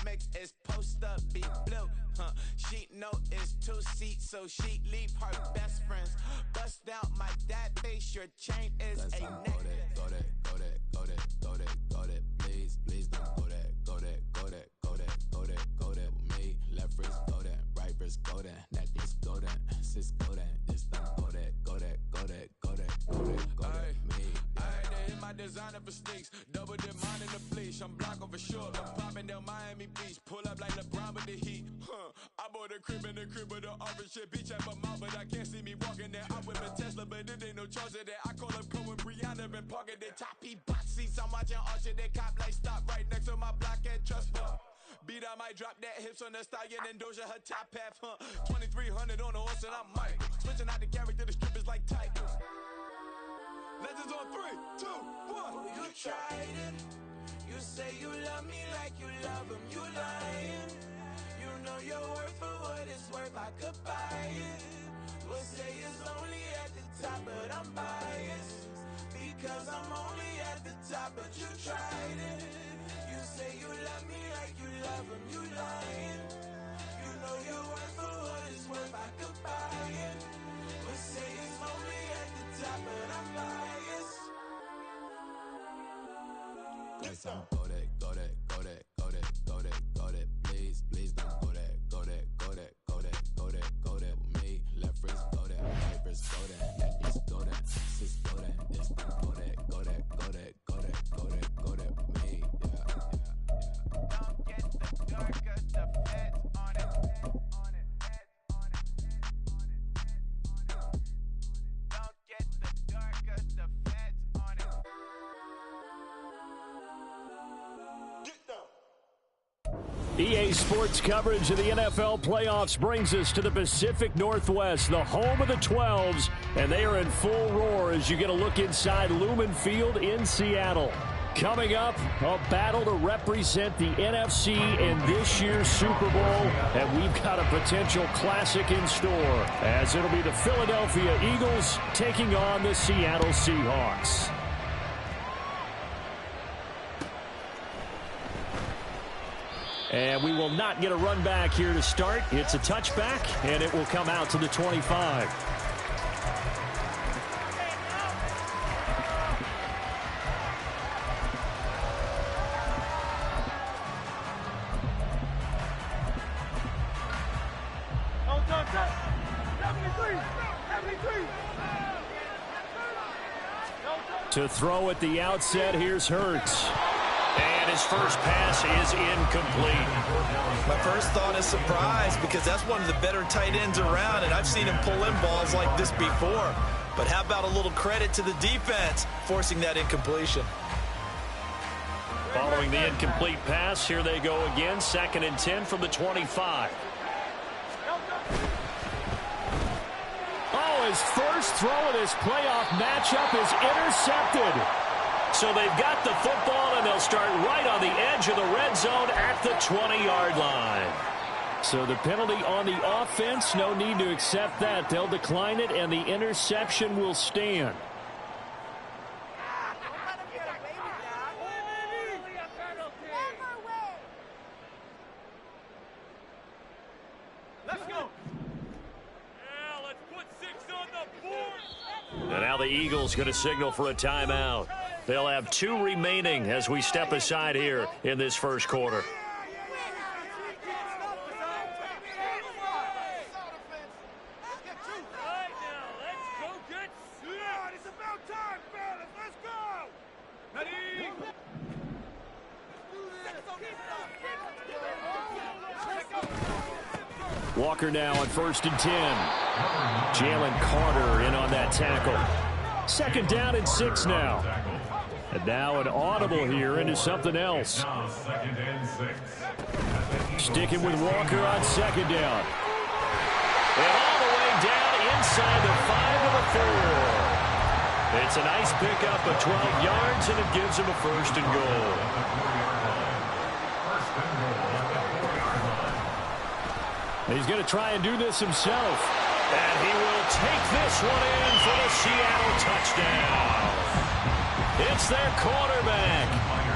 mix is post up, be blue. She know it's 2 seats, so she leave her best friends. Bust out my dad face, your chain is a necklace. Go that, please don't go that with me. Left wrist go that, right wrist go that, necklace go that, sis go that, this don't go that, me. They hit my designer for sneaks, double dip mine in the fleece. I'm blocking for sure, I'm popping down Miami Beach, pull up like LeBron with the heat. I bought a crib in the crib with the office shit, bitch at my mouth, but I can't see me walking there. I'm with a Tesla, but it ain't no charge of that. I call up Cohen, Brianna, been parking the top P box seats. I'm watching Archer, they cop like stop right next to my block and trust fund. Beat, I might drop that hips on the stallion and Doja her top half, 2300 on the horse and I'm Mike. Switching out the character, the strippers like Tigers. Legends on 3, 2, 1. Oh, you tried it. You say you love me like you love him. You lying. You know your worth for what it's worth. I could buy it. We'll say it's only at the top, but I'm biased because I'm only at the top. But you tried it. You say you love me like you love him. You lying. You know your worth for what it's worth. I could buy it. We'll say it's only at the top, but I'm biased. Go that, please don't go that with me. Left wrist go that, right wrist go that, necklace go that, sis go that, this don't go that with me. Don't get the darker, the feds on it. Don't get the darker, the feds on it. EA Sports coverage of the NFL playoffs brings us to the Pacific Northwest, the home of the 12s, and they are in full roar as you get a look inside Lumen Field in Seattle. Coming up, a battle to represent the NFC in this year's Super Bowl, and we've got a potential classic in store, as it'll be the Philadelphia Eagles taking on the Seattle Seahawks. And we will not get a run back here to start. It's a touchback, and it will come out to the 25. To throw at the outset, here's Hurts. And his first pass is incomplete. My first thought is surprise because that's one of the better tight ends around, and I've seen him pull in balls like this before. But how about a little credit to the defense forcing that incompletion? Following the incomplete pass, here they go again, 2nd and 10 from the 25. Oh, his first throw in this playoff matchup is intercepted. So they've got the football, and they'll start right on the edge of the red zone at the 20-yard line. So the penalty on the offense, no need to accept that. They'll decline it, and the interception will stand. Let's go. Yeah, let's put 6 on the board. And now the Eagles going to signal for a timeout. They'll have 2 remaining as we step aside here in this first quarter. Walker now on 1st and 10. Jalen Carter in on that tackle. 2nd down and 6 now. And now an audible here into something else. Sticking with Walker on 2nd down. And all the way down inside the 5 of the 4. It's a nice pickup of 12 yards, and it gives him a 1st and goal. He's going to try and do this himself. And he will take this one in for the Seattle touchdown. It's their quarterback.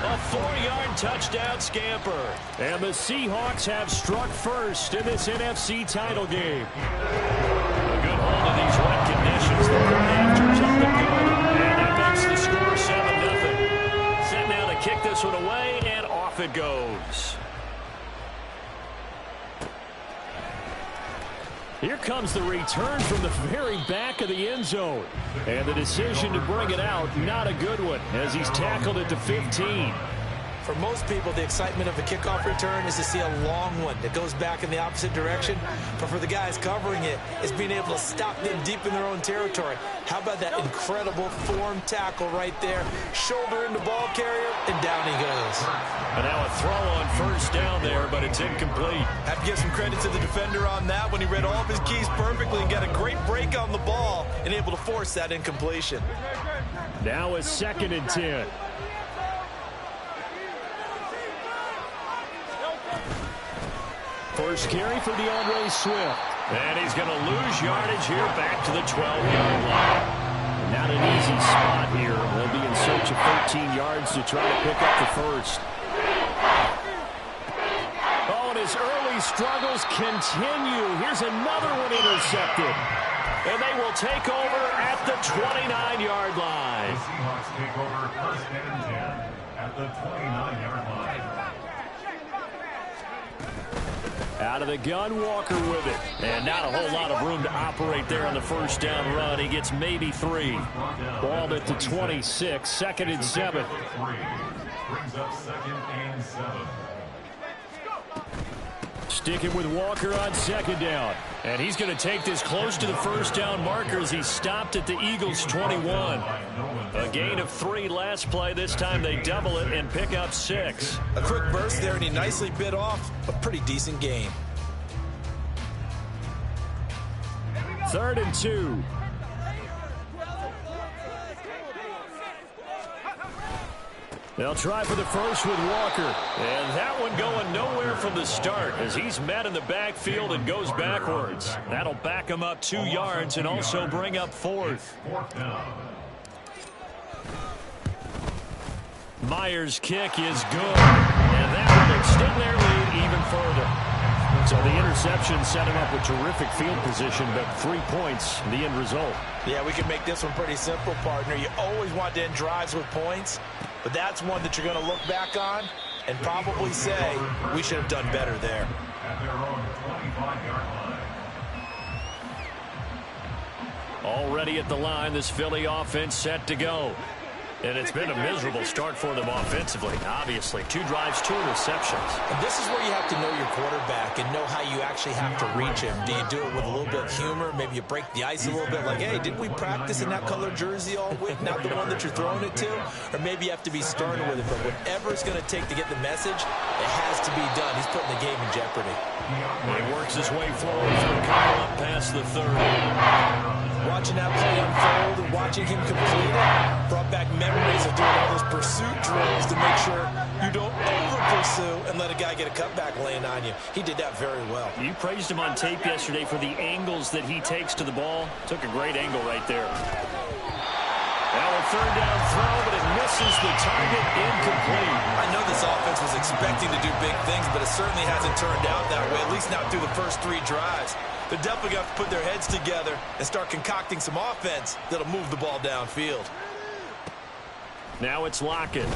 A 4-yard touchdown scamper. And the Seahawks have struck first in this NFC title game. A good hold of these wet conditions. The rafters up and good. And that makes the score 7-0. Set now to kick this one away, and off it goes. Here comes the return from the very back of the end zone. And the decision to bring it out, not a good one, as he's tackled it to 15. For most people, the excitement of a kickoff return is to see a long one that goes back in the opposite direction. But for the guys covering it, it's being able to stop them deep in their own territory. How about that incredible form tackle right there? Shoulder in the ball carrier, and down he goes. And now a throw on first down there, but it's incomplete. Have to give some credit to the defender on that when he read all of his keys perfectly and got a great break on the ball and able to force that incompletion. Now a 2nd and 10. First carry for DeAndre Swift. And he's going to lose yardage here back to the 12-yard line. Not an easy spot here. They'll be in search of 13 yards to try to pick up the first. Oh, and his early struggles continue. Here's another one intercepted. And they will take over at the 29-yard line. The Seahawks take over 1st and 10 at the 29-yard line. Out of the gun, Walker with it. And not a whole lot of room to operate there on the first down run. He gets maybe 3. Ball at the 26, 2nd and 7. Brings up 2nd and 7. Sticking with Walker on 2nd down. And he's going to take this close to the first down marker as he stopped at the Eagles' 21. A gain of 3 last play. This time they double it and pick up 6. A quick burst there, and he nicely bit off a pretty decent gain. 3rd and 2. They'll try for the first with Walker. And that one going nowhere from the start as he's met in the backfield and goes backwards. That'll back him up 2 yards and also bring up 4th. Myers' kick is good. And that will extend their lead even further. So the interception set him up with terrific field position, but 3 points, the end result. Yeah, we can make this one pretty simple, partner. You always want to end drives with points, but that's one that you're going to look back on and probably say, we should have done better there. At their own 25-yard line. Already at the line, this Philly offense set to go. And it's been a miserable start for them offensively. Obviously, 2 drives, 2 interceptions. And this is where you have to know your quarterback and know how you actually have to reach him. Do you do it with a little bit of humor? Maybe you break the ice a little bit, like, hey, didn't we practice in that color jersey all week, not the one that you're throwing it to? Or maybe you have to be stern with it. But whatever it's going to take to get the message, it has to be done. He's putting the game in jeopardy. He works his way forward for a couple up past the 30. Watching that play unfold and watching him complete it brought back memories of doing all those pursuit drills to make sure you don't over-pursue and let a guy get a cutback laying on you. He did that very well. You praised him on tape yesterday for the angles that he takes to the ball. Took a great angle right there. Now a 3rd down throw, but it misses the target, incomplete. I know this offense was expecting to do big things, but it certainly hasn't turned out that way, at least not through the first 3 drives. They're definitely going to have to put their heads together and start concocting some offense that'll move the ball downfield. Now it's Lockett.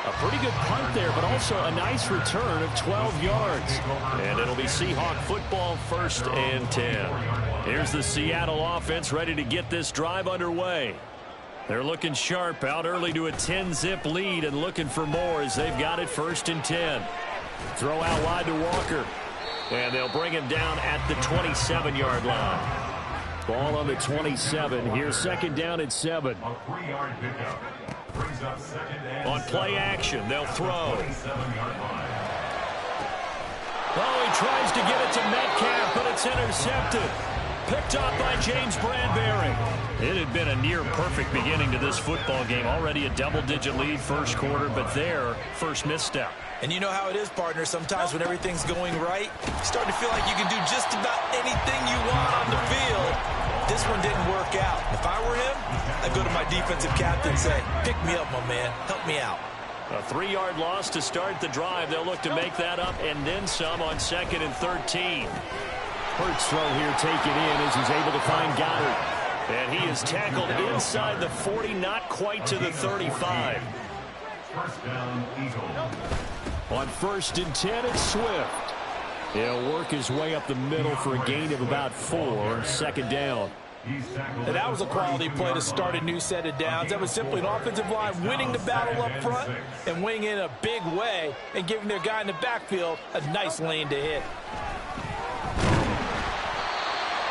A pretty good punt there, but also a nice return of 12 yards. And it'll be Seahawk football, 1st and 10. Here's the Seattle offense ready to get this drive underway. They're looking sharp, out early to a 10-zip lead and looking for more as they've got it 1st and 10. Throw out wide to Walker. And they'll bring him down at the 27-yard line. Ball on the 27. Here's 2nd down and 7. A 3-yard pickup. Brings up 2nd and On play 7. action, they'll throw. 27-yard line. Oh, he tries to get it to Metcalf, but it's intercepted. Picked up by James Bradbury. It had been a near-perfect beginning to this football game. Already a double-digit lead 1st quarter, but their first misstep. And you know how it is, partner. Sometimes when everything's going right, you start to feel like you can do just about anything you want on the field. This one didn't work out. If I were him, I'd go to my defensive captain and say, pick me up, my man. Help me out. A 3-yard loss to start the drive. They'll look to make that up and then some on 2nd and 13. Hurts throw here taken in as he's able to find Goddard. And he is tackled inside the 40, not quite to the 35. First down, Eagles. On 1st and 10, it's Swift. He'll work his way up the middle for a gain of about 4. 2nd down. And that was a quality play to start a new set of downs. That was simply an offensive line winning the battle up front and winning in a big way and giving their guy in the backfield a nice lane to hit.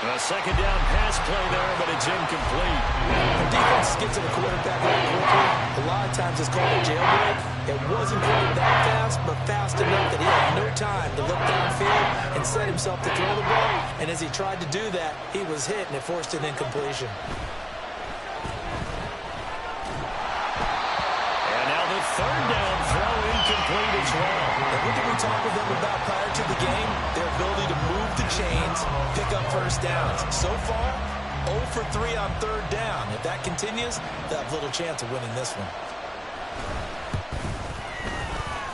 A 2nd down pass play there, but it's incomplete. The defense gets to the quarterback very quickly. A lot of times it's called a jailbreak. It wasn't quite that fast, but fast enough that he had no time to look downfield and set himself to throw the ball. And as he tried to do that, he was hit, and it forced an incompletion. And now the 3rd down throw incomplete as well. And what did we talk with them about prior to the game? Their ability to move the chains, pick up first downs. So far, 0 for 3 on 3rd down. If that continues, they'll have little chance of winning this one.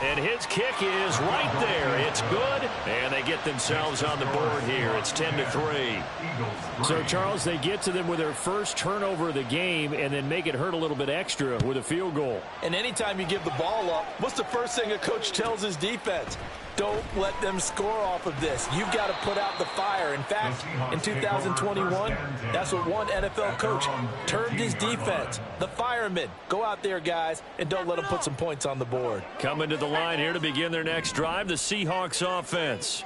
And his kick is right there. It's good, and they get themselves on the board here. It's 10-3. So, Charles, they get to them with their first turnover of the game and then make it hurt a little bit extra with a field goal. And anytime you give the ball up, what's the first thing a coach tells his defense? Don't let them score off of this. You've got to put out the fire. In fact, in 2021, that's what one NFL coach termed his defense. The firemen. Go out there, guys, and don't let them put some points on the board. Coming to the line here to begin their next drive, the Seahawks offense.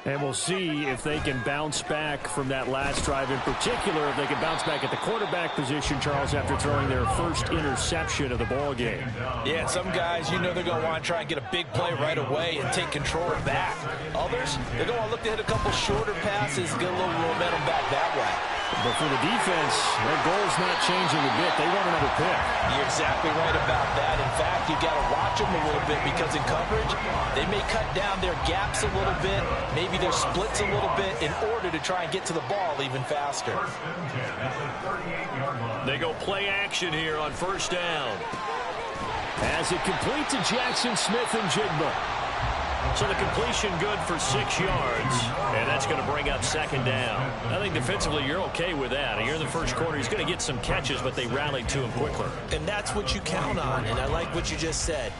And we'll see if they can bounce back from that last drive. In particular, if they can bounce back at the quarterback position, Charles, after throwing their first interception of the ball game. Yeah, some guys, you know they're going to want to try and get a big play right away and take control back. Others, they're going to look to hit a couple shorter passes, get a little momentum back that way. But for the defense, their goal's not changing a bit. They want another pick. You're exactly right about that. In fact, you've got to watch them a little bit because in coverage, they may cut down their gaps a little bit, maybe their splits a little bit in order to try and get to the ball even faster. They go play action here on 1st down. As it completes to Jackson Smith and Jigba. So the completion good for 6 yards, and that's going to bring up 2nd down. I think defensively you're okay with that. You're in the first quarter. He's going to get some catches, but they rallied to him quickly. And that's what you count on, and I like what you just said.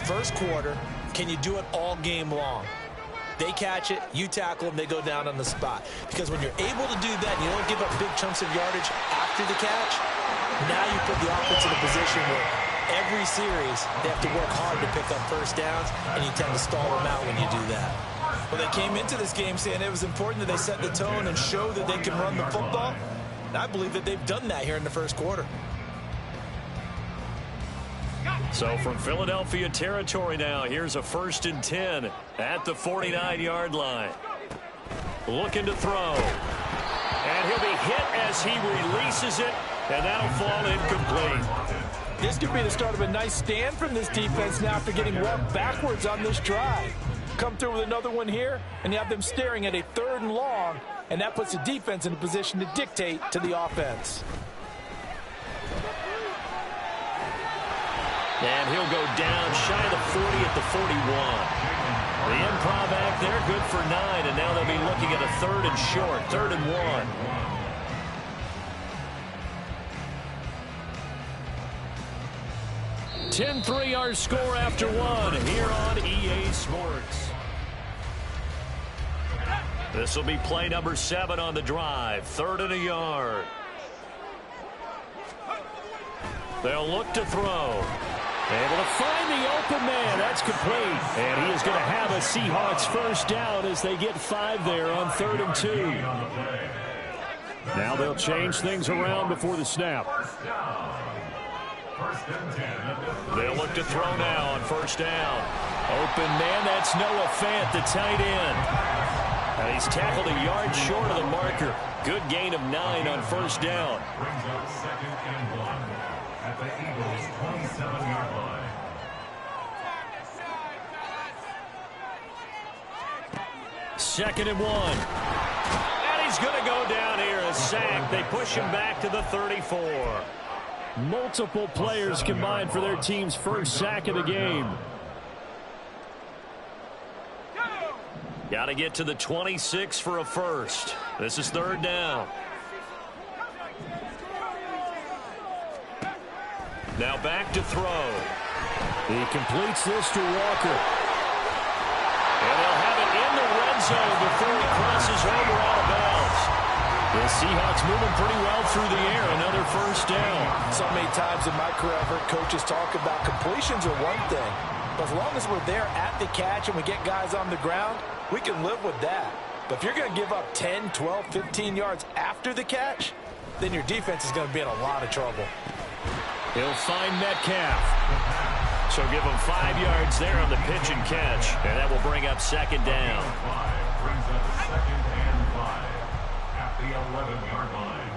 First quarter, can you do it all game long? They catch it, you tackle them, they go down on the spot. Because when you're able to do that and you don't give up big chunks of yardage after the catch, now you put the offense in a position where every series they have to work hard to pick up first downs, and you tend to stall them out when you do that. Well, they came into this game saying it was important that they set the tone and show that they can run the football. And I believe that they've done that here in the first quarter. So from Philadelphia territory now, here's a 1st and 10 at the 49-yard line. Looking to throw. And he'll be hit as he releases it, and that'll fall incomplete. This could be the start of a nice stand from this defense now after getting walked backwards on this drive. Come through with another one here, and you have them staring at a 3rd and long, and that puts the defense in a position to dictate to the offense. And he'll go down shy of the 40 at the 41. The improv act there, good for 9, and now they'll be looking at a 3rd and short, 3rd and 1. (10-3) our score after 1 here on EA Sports. This will be play number 7 on the drive. 3rd and a yard. They'll look to throw. Able to find the open man. That's complete. And he is going to have a Seahawks first down as they get 5 there on 3rd and 2. Now they'll change things around before the snap. They'll look to throw now on 1st down. Open man, that's Noah Fant, the tight end. And he's tackled a yard short of the marker. Good gain of 9 on 1st down. Brings up 2nd and 1 at the Eagles' 27-yard line. 2nd and 1. And he's going to go down here, a sack. They push him back to the 34. Multiple players combined for their team's first sack of the game. Got to get to the 26 for a first. This is 3rd down. Now back to throw. He completes this to Walker. And they'll have it in the red zone before he crosses over out of bounds. The Seahawks moving pretty well through the air. Another first down. So many times in my career I've heard coaches talk about completions are one thing. But as long as we're there at the catch and we get guys on the ground, we can live with that. But if you're going to give up 10, 12, 15 yards after the catch, then your defense is going to be in a lot of trouble. He'll find Metcalf. So give him 5 yards there on the pitch and catch. And that will bring up 2nd down. Brings up 2nd and 5 at the 11-yard line.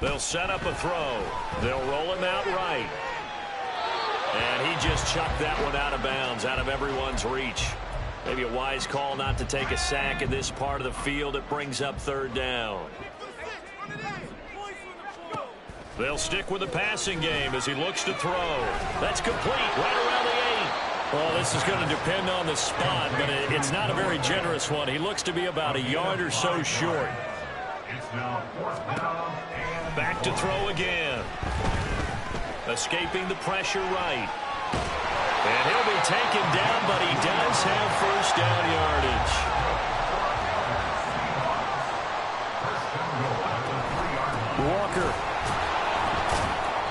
They'll set up a throw. They'll roll him out right. And he just chucked that one out of bounds, out of everyone's reach. Maybe a wise call not to take a sack in this part of the field. It brings up 3rd down. They'll stick with the passing game as he looks to throw. That's complete right around the 8. Well, this is going to depend on the spot, but it's not a very generous one. He looks to be about a yard or so short. It's now 4th down and Back to throw again. Escaping the pressure right. And he'll be taken down, but he does have first down yardage. Walker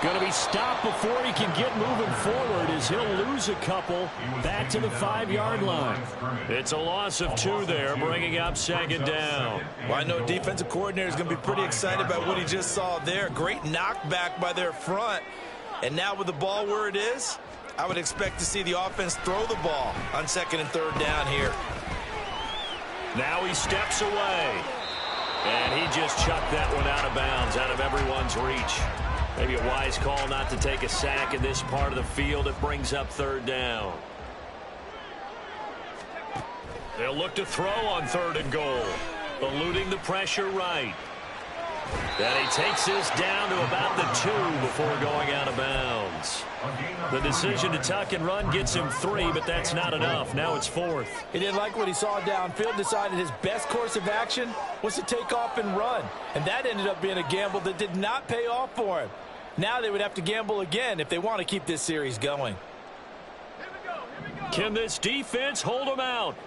going to be stopped before he can get moving forward as he'll lose a couple back to the 5-yard line. It's a loss of 2 there, bringing up 2nd down. Well, I know defensive coordinator is going to be pretty excited about what he just saw there. Great knockback by their front. And now with the ball where it is, I would expect to see the offense throw the ball on 2nd and 3rd down here. Now he steps away. And he just chucked that one out of bounds, out of everyone's reach. Maybe a wise call not to take a sack in this part of the field. It brings up 3rd down. They'll look to throw on 3rd and goal. Eluding the pressure right. And he takes this down to about the 2 before going out of bounds. The decision to tuck and run gets him 3, but that's not enough. Now it's 4th. He didn't like what he saw downfield, decided his best course of action was to take off and run. And that ended up being a gamble that did not pay off for him. Now they would have to gamble again if they want to keep this series going. Can this defense hold him out?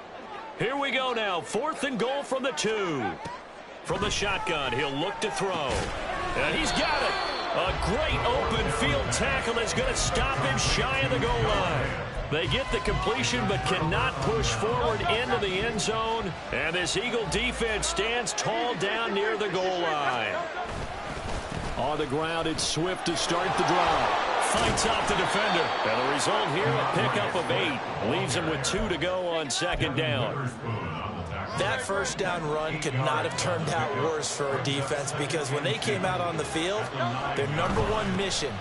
Here we go now. 4th and goal from the 2. From the shotgun, he'll look to throw. And he's got it. A great open field tackle that's going to stop him shy of the goal line. They get the completion but cannot push forward into the end zone. And this Eagle defense stands tall down near the goal line. On the ground, it's Swift to start the drive. Fights off the defender. And the result here, a pickup of 8. Leaves him with 2 to go on 2nd down. That first down run could not have turned out worse for a defense because when they came out on the field, their #1 mission,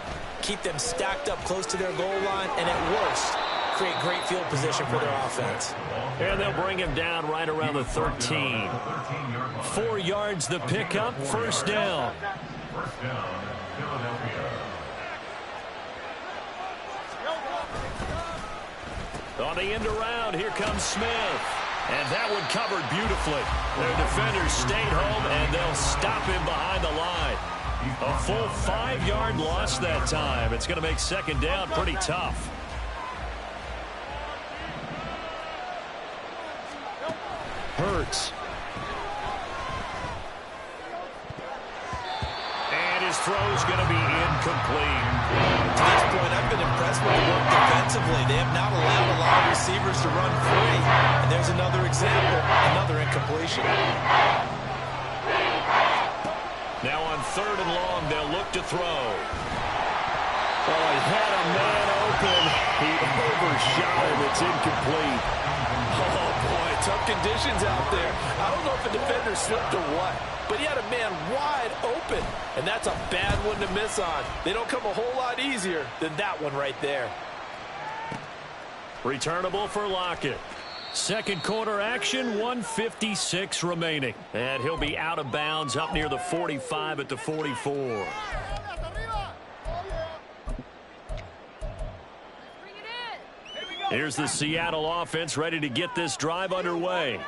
keep them stacked up close to their goal line, and at worst, create great field position for their offense. And they'll bring him down right around the 13. 4 yards the pickup, first down. First down, Philadelphia. On the end around, here comes Smith. And that one covered beautifully. Their defenders stayed home, and they'll stop him behind the line. A full 5-yard loss that time. It's going to make 2nd down pretty tough. Hurts. And his throw's going to be incomplete. To this point, I've been impressed with the work defensively. They have not allowed a lot of receivers to run free. And there's another example, another incompletion. Now on 3rd and long, they'll look to throw. Oh, he had a man open. He overshot him. It's incomplete. Oh, boy, tough conditions out there. I don't know if the defender slipped or what, but he had a man wide open, and that's a bad one to miss on. They don't come a whole lot easier than that one right there. Returnable for Lockett. Second quarter action, 1:56 remaining. And he'll be out of bounds up near the 45 at the 44. Here's the Seattle offense ready to get this drive underway.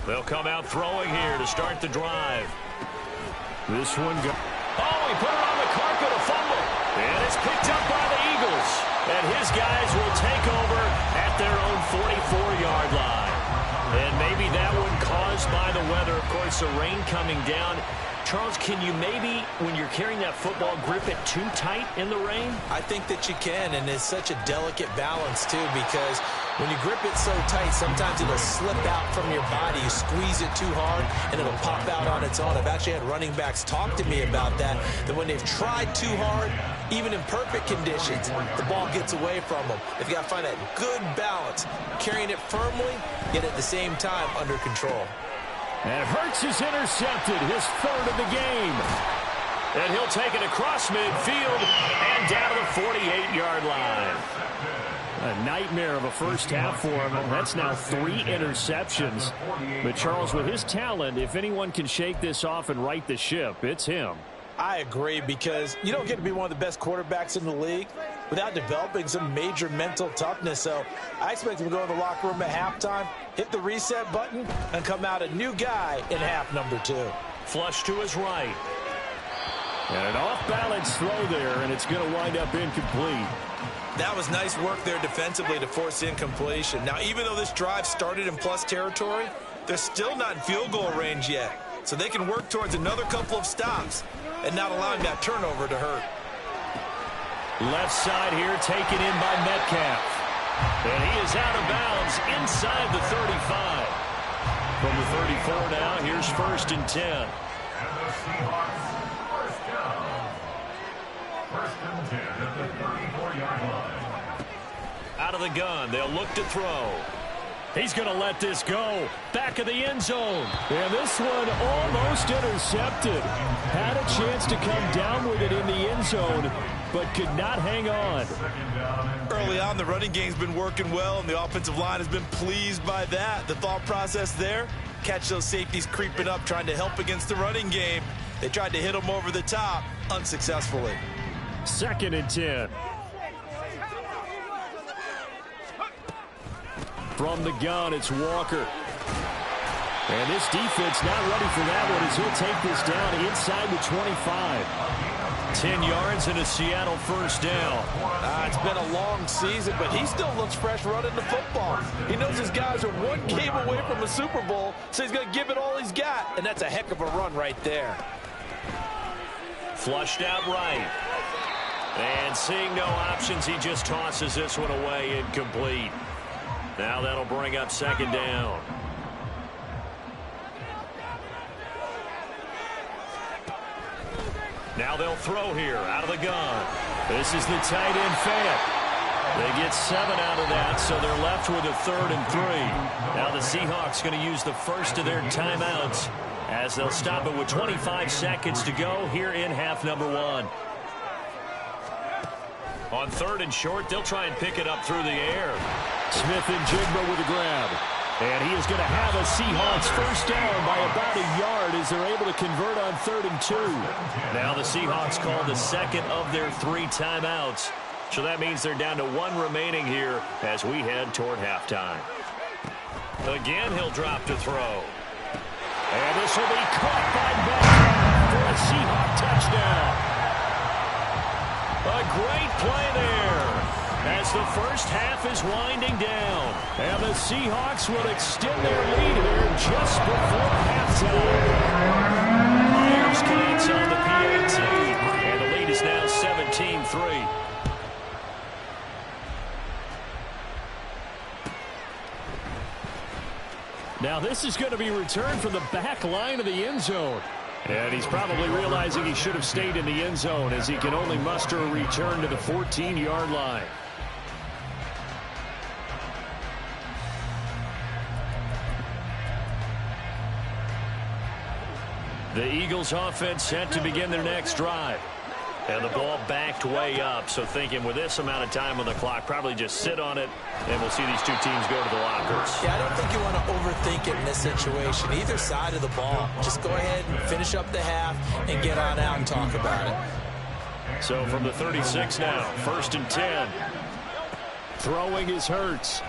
They'll come out throwing here to start the drive. This one goes. Oh, he put it on the carpet, a fumble. And it's picked up by the Eagles. And his guys will take over at their own 44-yard line. And maybe that one caused by the weather. Of course, the rain coming down. Charles, can you maybe, when you're carrying that football, grip it too tight in the rain? I think that you can, and it's such a delicate balance, too, because when you grip it so tight, sometimes it'll slip out from your body. You squeeze it too hard, and it'll pop out on its own. I've actually had running backs talk to me about that when they've tried too hard, even in perfect conditions, the ball gets away from them. They've got to find that good balance, carrying it firmly, yet at the same time under control. And Hurts is intercepted, his third of the game. And he'll take it across midfield and down to the 48-yard line. A nightmare of a first half for him. That's now 3 interceptions. But Charles, with his talent, if anyone can shake this off and right the ship, it's him. I agree, because you don't get to be one of the best quarterbacks in the league without developing some major mental toughness. So I expect him to go in the locker room at halftime, hit the reset button, and come out a new guy in half number 2. Flush to his right. And an off-balance throw there, and it's going to wind up incomplete. That was nice work there defensively to force incompletion. Now, even though this drive started in plus territory, they're still not in field goal range yet. So they can work towards another couple of stops and not allowing that turnover to hurt. Left side here taken in by Metcalf. And he is out of bounds inside the 35. From the 34 now, here's 1st and 10. And the Seahawks, first down. 1st and 10 at the 34-yard line. Out of the gun, they'll look to throw. He's going to let this go. Back of the end zone. And this one almost intercepted. Had a chance to come down with it in the end zone, but could not hang on. Early on, the running game's been working well, and the offensive line has been pleased by that. The thought process there, catch those safeties creeping up, trying to help against the running game. They tried to hit them over the top, unsuccessfully. 2nd and 10. From the gun, it's Walker. And this defense not ready for that one as he'll take this down inside the 25. 10 yards and a Seattle first down. It's been a long season, but he still looks fresh running the football. He knows his guys are one game away from a Super Bowl, so he's going to give it all he's got, and that's a heck of a run right there. Flushed out right. And seeing no options, he just tosses this one away, incomplete. Now that'll bring up 2nd down. Now they'll throw here out of the gun. This is the tight end Fayette. They get 7 out of that, so they're left with a 3rd and 3. Now the Seahawks going to use the first of their timeouts as they'll stop it with 25 seconds to go here in half number 1. On 3rd and short, they'll try and pick it up through the air. Smith and Jigba with a grab. And he is going to have a Seahawks first down by about a yard as they're able to convert on 3rd and 2. Now the Seahawks call the 2nd of their 3 timeouts. So that means they're down to 1 remaining here as we head toward halftime. Again, he'll drop to throw. And this will be caught by Metcalf for a Seahawk touchdown. A great play there as the first half is winding down. And the Seahawks will extend their lead here just before halftime. Myers connects on the PAT, and the lead is now 17-3. Now this is going to be returned from the back line of the end zone. And he's probably realizing he should have stayed in the end zone as he can only muster a return to the 14-yard line. The Eagles offense set to begin their next drive. And the ball backed way up, so thinking with this amount of time on the clock, probably just sit on it, and we'll see these two teams go to the lockers. Yeah, I don't think you want to overthink it in this situation. Either side of the ball. Just go ahead and finish up the half and get on out and talk about it. So from the 36 now, 1st and 10. Throwing is Hurts.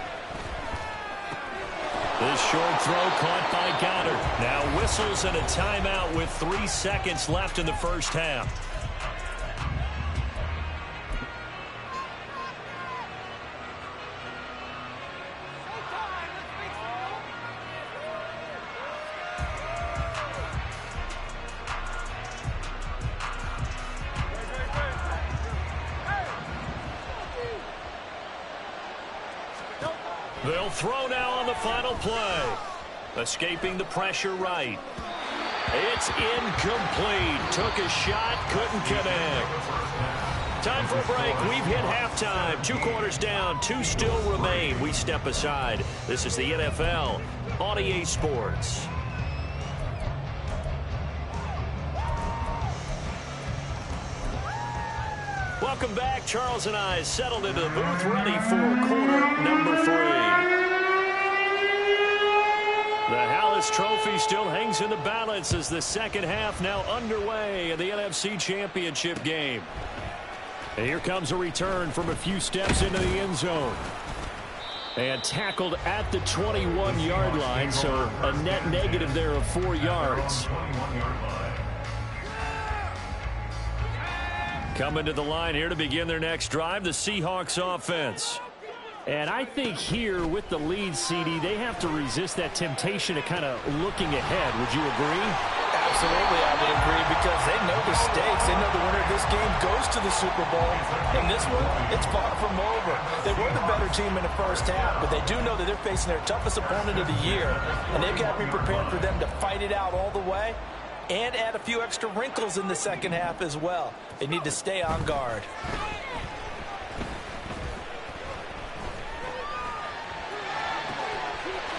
This short throw caught by Goddard. Now whistles and a timeout with 3 seconds left in the first half. They'll throw now on the final play. Escaping the pressure right. It's incomplete. Took a shot, couldn't connect. Time for a break. We've hit halftime. 2 quarters down, 2 still remain. We step aside. This is the NFL on EA Sports. Welcome back. Charles and I settled into the booth, ready for quarter number 3. The Hallis Trophy still hangs in the balance as the second half now underway in the NFC Championship game. And here comes a return from a few steps into the end zone. And tackled at the 21-yard line, so a net negative there of 4 yards. Coming to the line here to begin their next drive, the Seahawks offense. And I think here with the lead, CD, they have to resist that temptation of kind of looking ahead. Would you agree? Absolutely, I would agree, because they know the stakes. They know the winner of this game goes to the Super Bowl. And this one, it's far from over. They were the better team in the first half, but they do know that they're facing their toughest opponent of the year. And they've got to be prepared for them to fight it out all the way and add a few extra wrinkles in the second half as well. They need to stay on guard.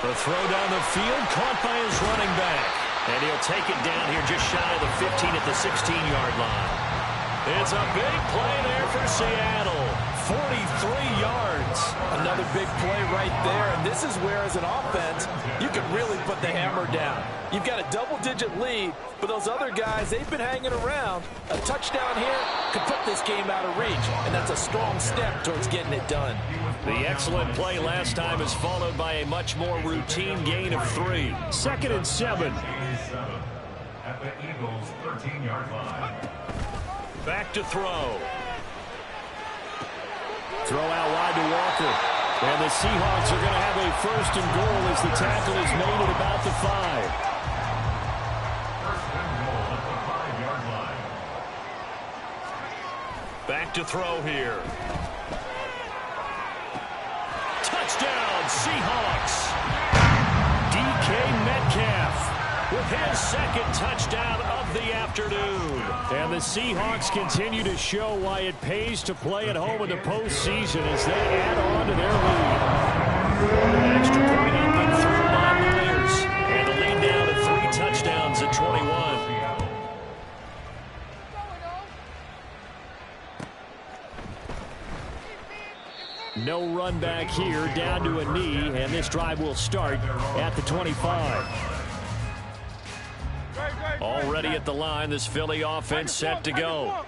The throw down the field, caught by his running back. And he'll take it down here just shy of the 15 at the 16-yard line. It's a big play there for Seattle. 43 yards. Another big play right there. And this is where, as an offense, you can really put the hammer down. You've got a double-digit lead, but those other guys, they've been hanging around. A touchdown here could put this game out of reach, and that's a strong step towards getting it done. The excellent play last time is followed by a much more routine gain of 3. 2nd and 7. At the Eagles' 13-yard line. Back to throw. Throw out wide to Walker. And the Seahawks are going to have a 1st and goal as the tackle is made at about the 5. 1st and goal at the 5-yard line. Back to throw here. Touchdown, Seahawks. DK Metcalf with his 2nd touchdown of the afternoon. And the Seahawks continue to show why it pays to play at home in the postseason as they add on to their lead. An extra point up and through by Myers. And the lead down to 3 touchdowns at 21. No run back here, down to a knee, and this drive will start at the 25. Already at the line, this Philly offense set to go.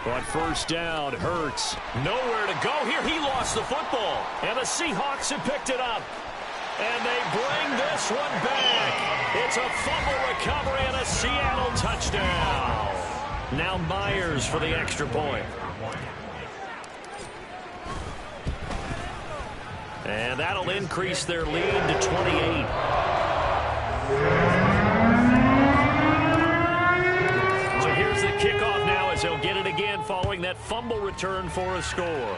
On 1st down, Hurts. Nowhere to go here. He lost the football, and the Seahawks have picked it up. And they bring this one back. It's a fumble recovery and a Seattle touchdown. Now Myers for the extra point. And that'll increase their lead to 28. So here's the kickoff now as they'll get it again following that fumble return for a score.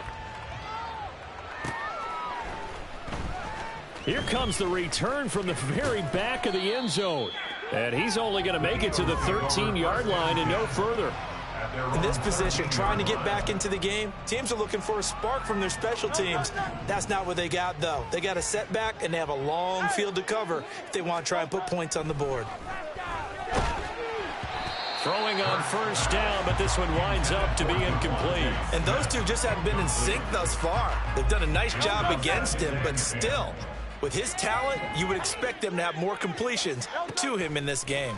Here comes the return from the very back of the end zone. And he's only going to make it to the 13-yard line and no further. In this position, trying to get back into the game, teams are looking for a spark from their special teams. That's not what they got, though. They got a setback, and they have a long field to cover if they want to try and put points on the board. Throwing on first down, but this one winds up to be incomplete. And those two just haven't been in sync thus far. They've done a nice job against him, but still, with his talent, you would expect them to have more completions to him in this game.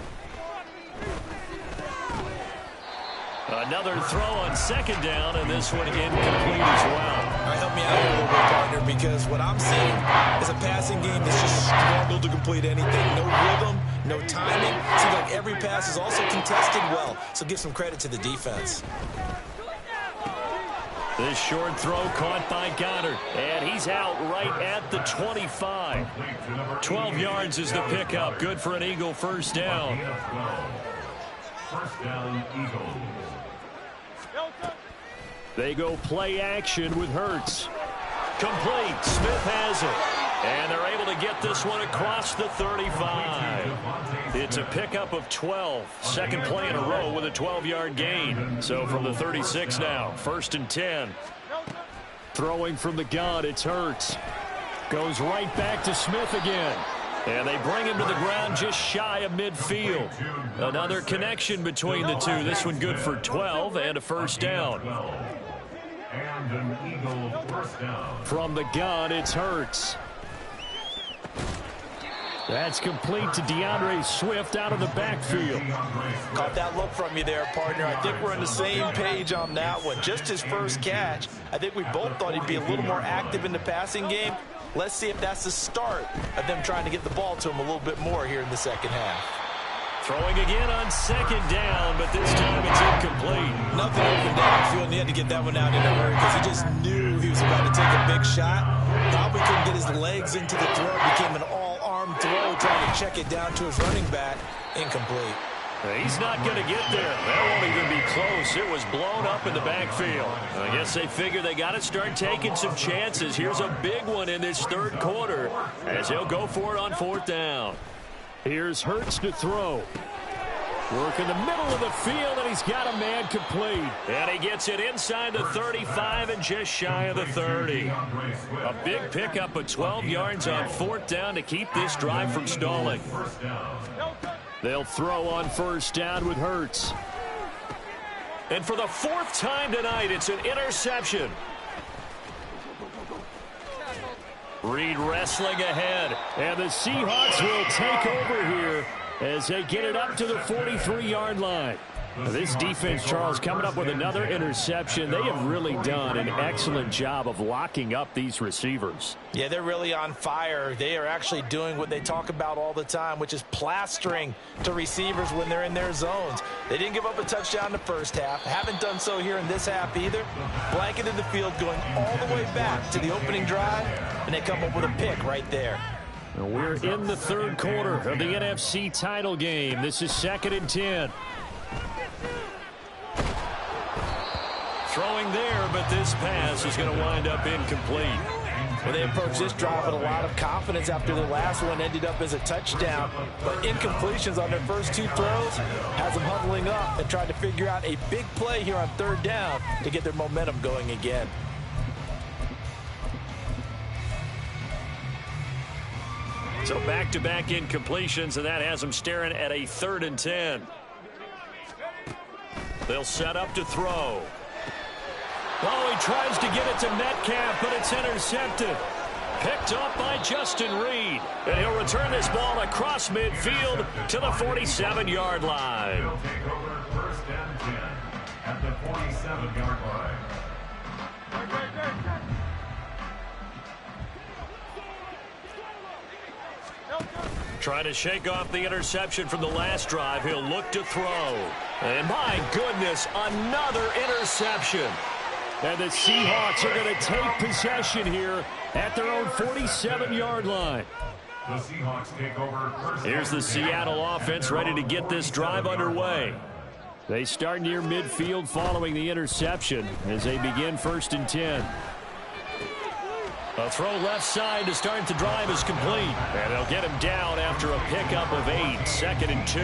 Another throw on second down, and this one incomplete as well. All right, help me out here a little bit, partner, because what I'm seeing is a passing game that's just struggled to complete anything. No rhythm, no timing. Seems like every pass is also contested well, so give some credit to the defense. This short throw caught by Goddard, and he's out right at the 25. 12 yards is the pickup. Good for an Eagle first down. First down, Eagles. They go play action with Hurts. Complete. Smith has it. And they're able to get this one across the 35. It's a pickup of 12. Second play in a row with a 12-yard gain. So from the 36 now, 1st and 10. Throwing from the gun, it's Hurts. Goes right back to Smith again. And they bring him to the ground just shy of midfield. Another connection between the two. This one good for 12 and a first down. And an Eagle first down. From the gun, it's Hurts. That's complete to DeAndre Swift out of the backfield. Caught that look from you there, partner. I think we're on the same page on that one. Just his first catch. I think we both thought he'd be a little more active in the passing game. Let's see if that's the start of them trying to get the ball to him a little bit more here in the second half. Throwing again on second down, but this time it's incomplete. Nothing open downfield, and he had to get that one out in a hurry because he just knew he was about to take a big shot. Probably couldn't get his legs into the throw. Became an all-arm throw, trying to check it down to his running back. Incomplete. He's not going to get there. That won't even be close. It was blown up in the backfield. I guess they figure they got to start taking some chances. Here's a big one in this third quarter as he'll go for it on 4th down. Here's Hurts to throw. Work in the middle of the field, and he's got a man complete. And he gets it inside the 35 and just shy of the 30. A big pickup of 12 yards on 4th down to keep this drive from stalling. They'll throw on first down with Hurts. And for the 4th time tonight, it's an interception. Reed wrestling ahead, and the Seahawks will take over here as they get it up to the 43-yard line. This defense, Charles, coming up with another interception. They have really done an excellent job of locking up these receivers. Yeah, they're really on fire. They are actually doing what they talk about all the time, which is plastering to receivers when they're in their zones. They didn't give up a touchdown in the first half. Haven't done so here in this half either. Blanketed the field going all the way back to the opening drive, and they come up with a pick right there. We're in the third quarter of the NFC title game. This is 2nd and 10. Throwing there, but this pass is going to wind up incomplete. Well, they approached this drive with a lot of confidence after the last one ended up as a touchdown. But incompletions on their first 2 throws has them huddling up and trying to figure out a big play here on 3rd down to get their momentum going again. So back-to-back incompletions, and that has them staring at a 3rd and 10. They'll set up to throw. Oh, he tries to get it to Metcalf, but it's intercepted. Picked up by Justin Reed. And he'll return this ball across midfield to the 47-yard line. They'll take over 1st and 10 at the 47-yard line. Trying to shake off the interception from the last drive. He'll look to throw. And my goodness, another interception. And the Seahawks are going to take possession here at their own 47-yard line. The Seahawks take over first. Here's the Seattle offense ready to get this drive underway. They start near midfield following the interception as they begin 1st and 10. A throw left side to start the drive is complete. And they'll get him down after a pickup of 8, 2nd and 2.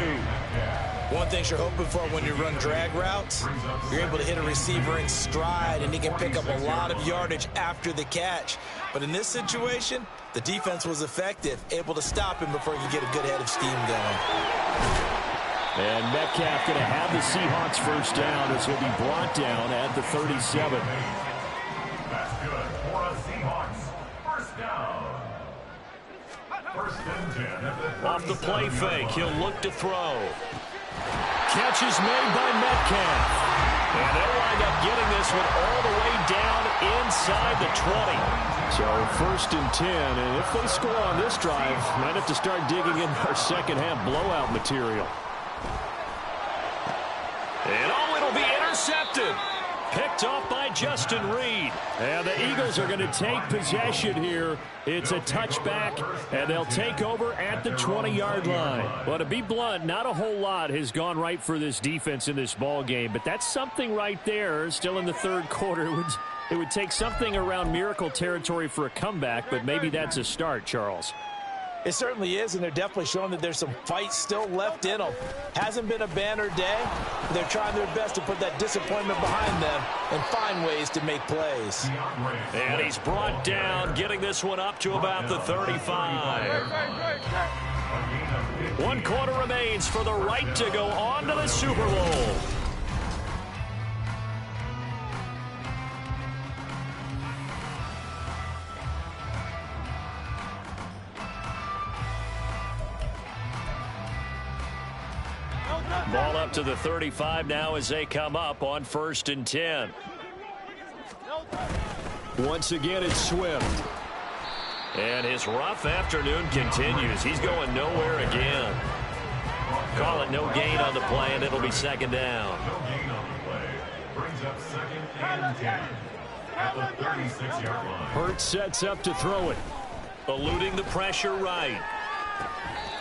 One thing you're hoping for when you run drag routes, you're able to hit a receiver in stride, and he can pick up a lot of yardage after the catch. But in this situation, the defense was effective, able to stop him before he could get a good head of steam going. And Metcalf going to have the Seahawks first down as he'll be brought down at the 37. That's good for a Seahawks first down. First and 10 at the Off the play fake, he'll look to throw. Catch is made by Metcalf. And they'll wind up getting this one all the way down inside the 20. So first and 10, and if they score on this drive, might have to start digging in our second half blowout material. And it'll be intercepted. Picked off by Justin Reed. And the Eagles are going to take possession here. It's a touchback, and they'll take over at the 20-yard line. Well, to be blunt, not a whole lot has gone right for this defense in this ball game, but that's something right there. Still in the third quarter. It would take something around miracle territory for a comeback, but maybe that's a start, Charles. It certainly is, and they're definitely showing that there's some fight still left in them. Hasn't been a banner day. They're trying their best to put that disappointment behind them and find ways to make plays. And he's brought down, getting this one up to about the 35. 1 quarter remains for the right to go on to the Super Bowl. Ball up to the 35 now as they come up on first and 10. Once again, it's Swift. And his rough afternoon continues. He's going nowhere again. Call it no gain on the play, and it'll be second down. No gain on the play. Brings up second and 10 at the 36-yard line. Hurts sets up to throw it. Eluding the pressure right.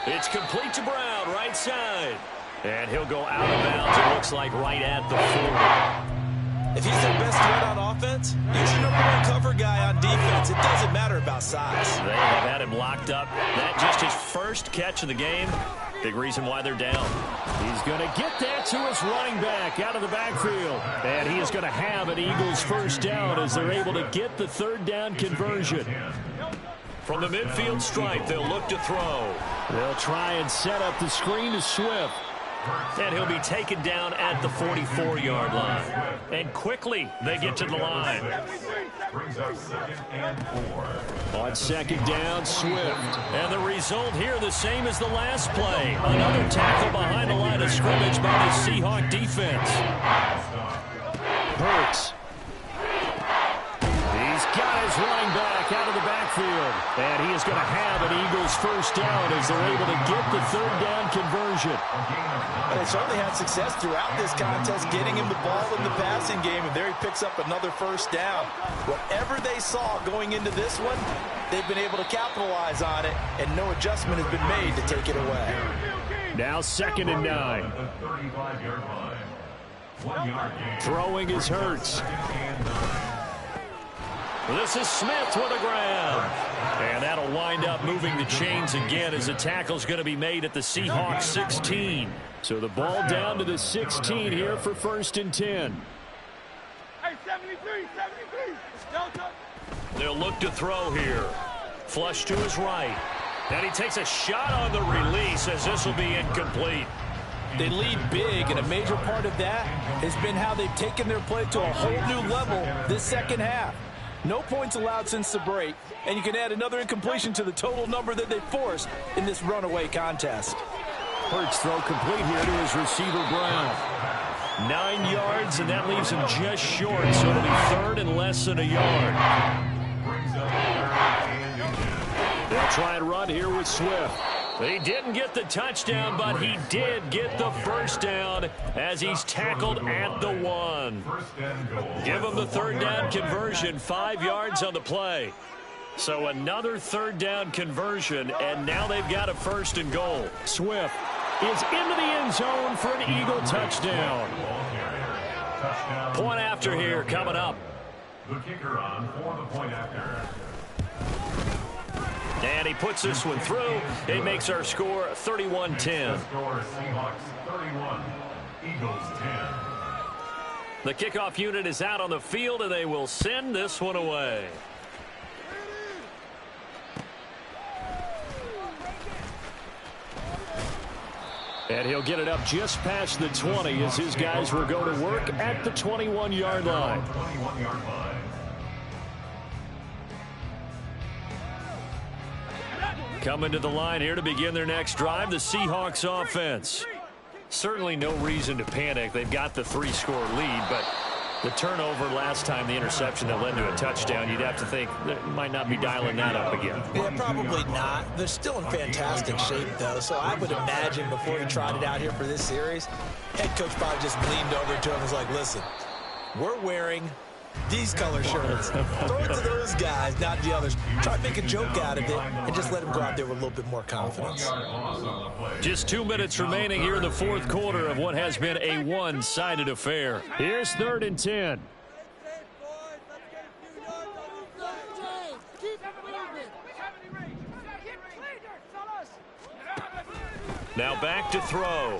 It's complete to Brown, right side. And he'll go out of bounds, it looks like, right at the 40. If he's their best threat on offense, he's your #1 cover guy on defense. It doesn't matter about size. They have had him locked up. That just his first catch of the game. Big reason why they're down. He's going to get that to his running back out of the backfield. And he is going to have an Eagles first down as they're able to get the third down conversion. From the midfield stripe, they'll look to throw. They'll try and set up the screen to Swift. And he'll be taken down at the 44-yard line. And quickly, they get to the line. Brings up second and 4. On second down, Swift. And the result here the same as the last play. Another tackle behind the line of scrimmage by the Seahawk defense. Hurts. He's got his running back out of the backfield. And he is going to have an Eagles first down as they're able to get the third down conversion. And they certainly had success throughout this contest getting him the ball in the passing game, and there he picks up another first down. Whatever they saw going into this one, they've been able to capitalize on it, and no adjustment has been made to take it away. Now second and 9. The 35-yard line. 1 yard gain. Throwing is Hurts. This is Smith with a grab. And that'll wind up moving the chains again as the tackle's going to be made at the Seahawks 16. So the ball down to the 16 here for first and 10. Hey, 73. Delta. They'll look to throw here. Flush to his right. And he takes a shot on the release as this will be incomplete. They lead big, and a major part of that has been how they've taken their play to a whole new level this second half. No points allowed since the break, and you can add another incompletion to the total number that they forced in this runaway contest. Hurts throw complete here to his receiver, Brown. 9 yards, and that leaves him just short, so it'll be third and less than a yard. They'll try and run here with Swift. He didn't get the touchdown, but he did get the first down as he's tackled at the 1. Give him the third down conversion, 5 yards on the play. So another third down conversion, and now they've got a first and goal. Swift is into the end zone for an Eagle touchdown. Point after here coming up. The kicker on for the point after. And he puts this one through. It makes our score 31-10. Score Seahawks 31, Eagles 10. The kickoff unit is out on the field, and they will send this one away. And he'll get it up just past the 20 as his guys will go to work at the 21-yard line. 21-yard line. Coming to the line here to begin their next drive, the Seahawks offense. Certainly no reason to panic. They've got the 3-score lead, but the turnover last time, the interception that led to a touchdown, you'd have to think they might not be dialing that up again. Yeah, probably not. They're still in fantastic shape, though, so I would imagine before he trotted out here for this series, head coach probably just leaned over to him and was like, listen, we're wearing these color shirts. Throw it to those guys, not the others. Try to make a joke out of it and just let them go out there with a little bit more confidence. Just 2 minutes remaining here in the fourth quarter of what has been a one-sided affair. Here's 3rd and 10. Now back to throw.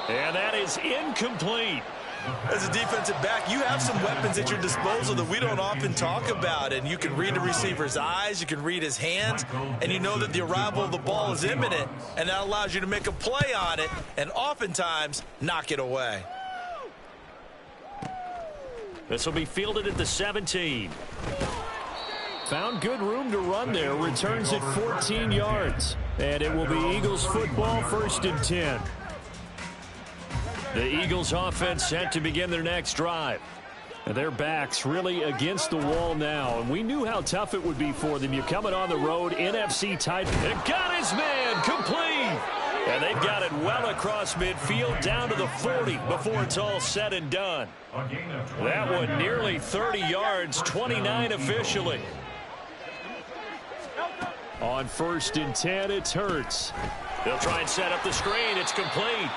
And that is incomplete. As a defensive back, you have some weapons at your disposal that we don't often talk about. And you can read the receiver's eyes, you can read his hands, and you know that the arrival of the ball is imminent, and that allows you to make a play on it and oftentimes knock it away. This will be fielded at the 17. Found good room to run there. Returns at 14 yards. And it will be Eagles football, 1st and 10. The Eagles offense set to begin their next drive. And their backs really against the wall now. And we knew how tough it would be for them. You're coming on the road, NFC tight. And got his man complete. And they've got it well across midfield down to the 40 before it's all said and done. That one nearly 30 yards, 29 officially. On 1st and 10, it's Hurts. They'll try and set up the screen. It's complete.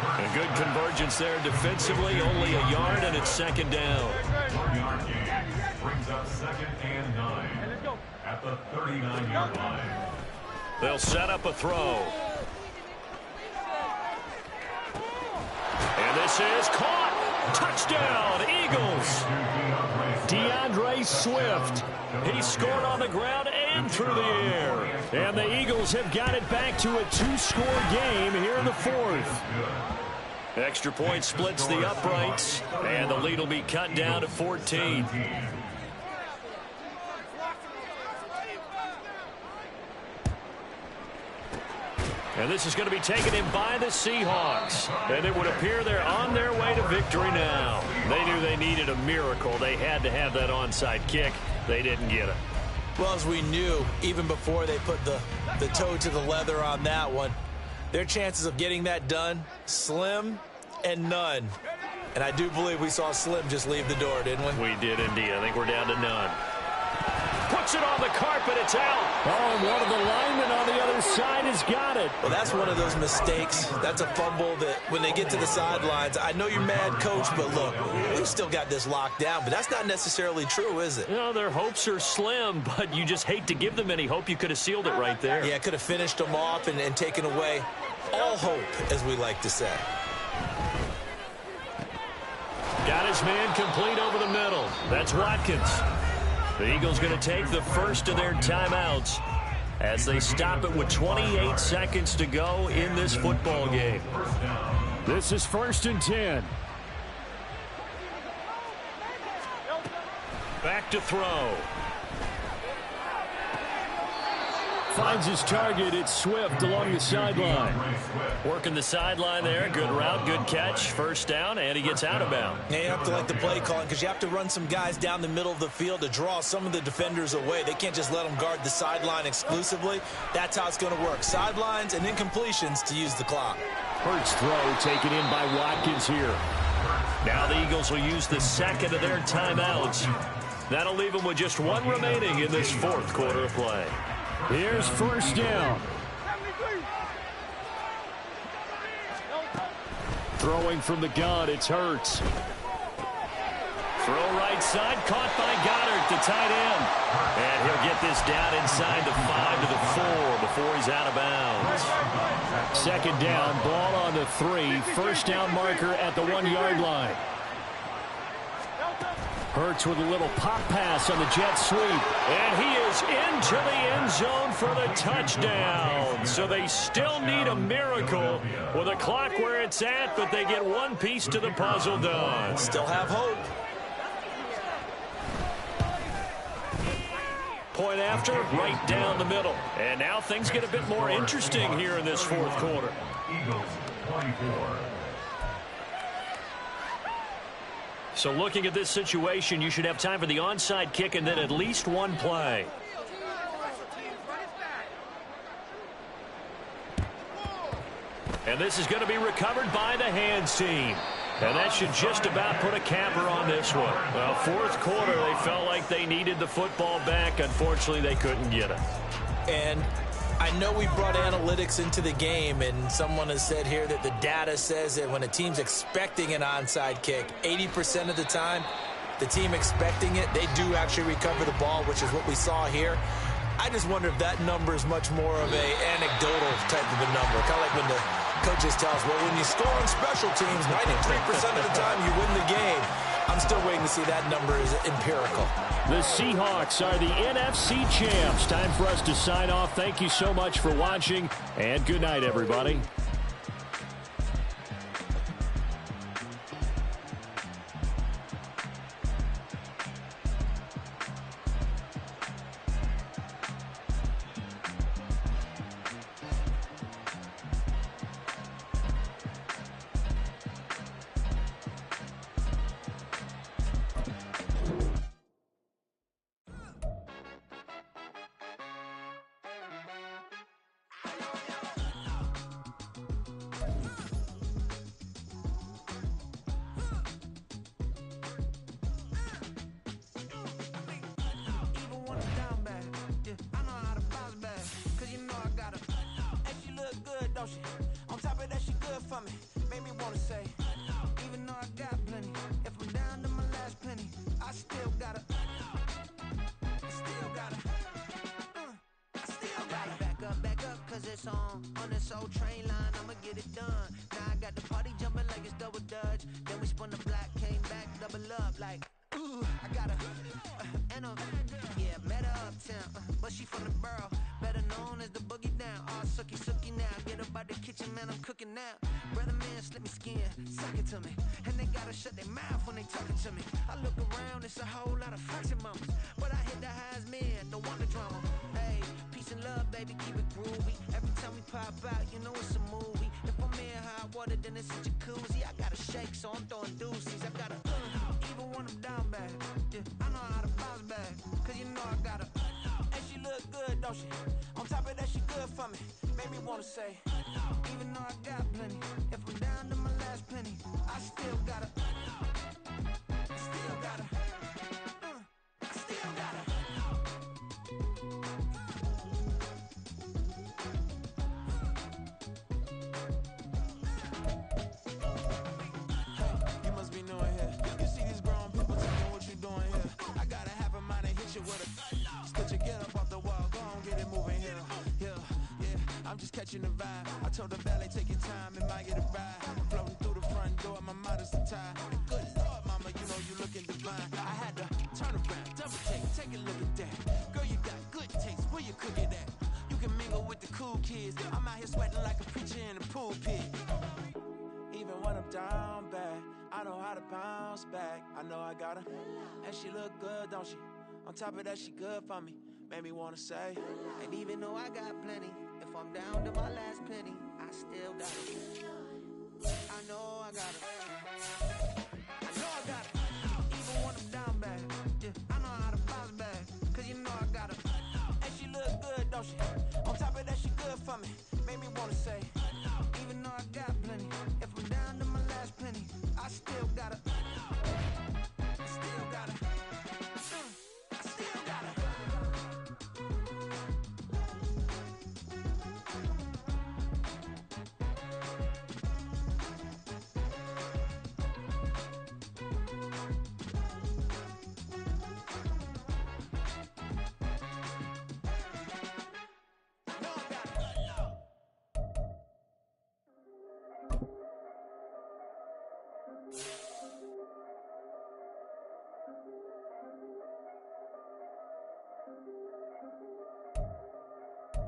A good convergence there defensively, only a yard, and it's 2nd down. 1-yard gain brings up 2nd and 9 at the 39-yard line. They'll set up a throw. And this is caught. Touchdown, Eagles. DeAndre Swift. He scored on the ground and through the air. And the Eagles have got it back to a 2-score game here in the 4th. Extra point splits the uprights, and the lead will be cut down to 14. And this is going to be taken in by the Seahawks. And it would appear they're on their way to victory now. They knew they needed a miracle. They had to have that onside kick. They didn't get it. Well, as we knew, even before they put the toe to the leather on that one, their chances of getting that done, slim and none. And I do believe we saw Slim just leave the door, didn't we? We did indeed. I think we're down to none. Puts it on the carpet. It's out. Oh, and one of the linemen on the other side has got it. Well, that's one of those mistakes. That's a fumble that when they get to the sidelines, I know you're mad, Coach, but look, we've still got this locked down. But that's not necessarily true, is it? You know, their hopes are slim, but you just hate to give them any hope. You could have sealed it right there. Yeah, could have finished them off and taken away all hope, as we like to say. Got his man complete over the middle. That's Watkins. The Eagles going to take the first of their timeouts as they stop it with 28 seconds to go in this football game. This is 1st and 10. Back to throw. Finds his target. It's Swift along the sideline. Working the sideline there. Good route, good catch. 1st down, and he gets out of bounds. Yeah, you have to like the play calling because you have to run some guys down the middle of the field to draw some of the defenders away. They can't just let them guard the sideline exclusively. That's how it's going to work. Sidelines and incompletions to use the clock. Hurts throw taken in by Watkins here. Now the Eagles will use the second of their timeouts. That'll leave them with just one remaining in this 4th quarter of play. Here's 1st down. Throwing from the gun, it's Hurts. Throw right side, caught by Goddard, the tight end. And he'll get this down inside the 5 to the 4 before he's out of bounds. 2nd down, ball on the 3. 1st down marker at the 1-yard line. Hurts with a little pop pass on the jet sweep. And he is into the end zone for the touchdown. So they still need a miracle with the clock where it's at, but they get one piece to the puzzle done. Still have hope. Point after, right down the middle. And now things get a bit more interesting here in this fourth quarter. Eagles 24. So looking at this situation, you should have time for the onside kick and then at least one play. And this is going to be recovered by the hands team. And that should just about put a capper on this one. Well, fourth quarter, they felt like they needed the football back. Unfortunately, they couldn't get it. And I know we brought analytics into the game, and someone has said here that the data says that when a team's expecting an onside kick, 80% of the time, the team expecting it, they do actually recover the ball, which is what we saw here. I just wonder if that number is much more of a anecdotal type of a number. Kind of like when the coaches tell us, well, when you score on special teams, 93% of the time you win the game. I'm still waiting to see that number is empirical. The Seahawks are the NFC champs. Time for us to sign off. Thank you so much for watching, and good night, everybody. On top of that, she good for me. Made me wanna say, even though I got plenty, if I'm down to my last penny, I still gotta back up, cause it's on this old train line, I'ma get it done. Now I got the party jumping like it's double dutch. Then we spun the block, came back, double up, like, ooh, I got met her uptown, but she from the borough, better known as the boogie down. All sookie now, get up out the kitchen, man, I'm cooking now. Brother man, slip me skin, suck it to me, and they gotta shut their mouth when they talking to me. I look around, it's a whole lot of flexing mamas, but I hit the highs, man, don't want the drama. Hey, peace and love, baby, keep it groovy. Every time we pop out, you know it's a movie. If I'm in hot water, then it's a jacuzzi. I gotta shake, so I'm throwing deuces. I gotta even when I'm down bad, yeah, I know how to bounce back, cause you know I gotta and she look good, don't she? On top of that, she good for me. Made me wanna say, even though I got plenty, if I'm down to my last penny, I still gotta You must be new in here. You see these grown people tell me what you doing here. I gotta have a mind and hit you with a just put your get up off the wall, go on, get it moving here. Yeah, I'm just catching the vibe. I told the valet, take your time, it might get a ride. Floating through the front door, my modest attire. Good Lord, mama, you know you looking divine. I had to turn around, double take a look at that. Girl, you got good taste, where you cook it at? You can mingle with the cool kids. I'm out here sweating like a preacher in a pool pit. Even when I'm down bad, I know how to bounce back. I know I gotta, and she look good, don't she? On top of that, she good for me. Made me wanna say, and even though I got plenty, if I'm down to my last penny, I still got it. I know I got it. Even when I'm down bad, yeah, I know how to bounce back, cause you know I got it. And she look good, don't she? On top of that, she good for me. Made me wanna say, even though I got plenty, if I'm down to my last penny, I still got it.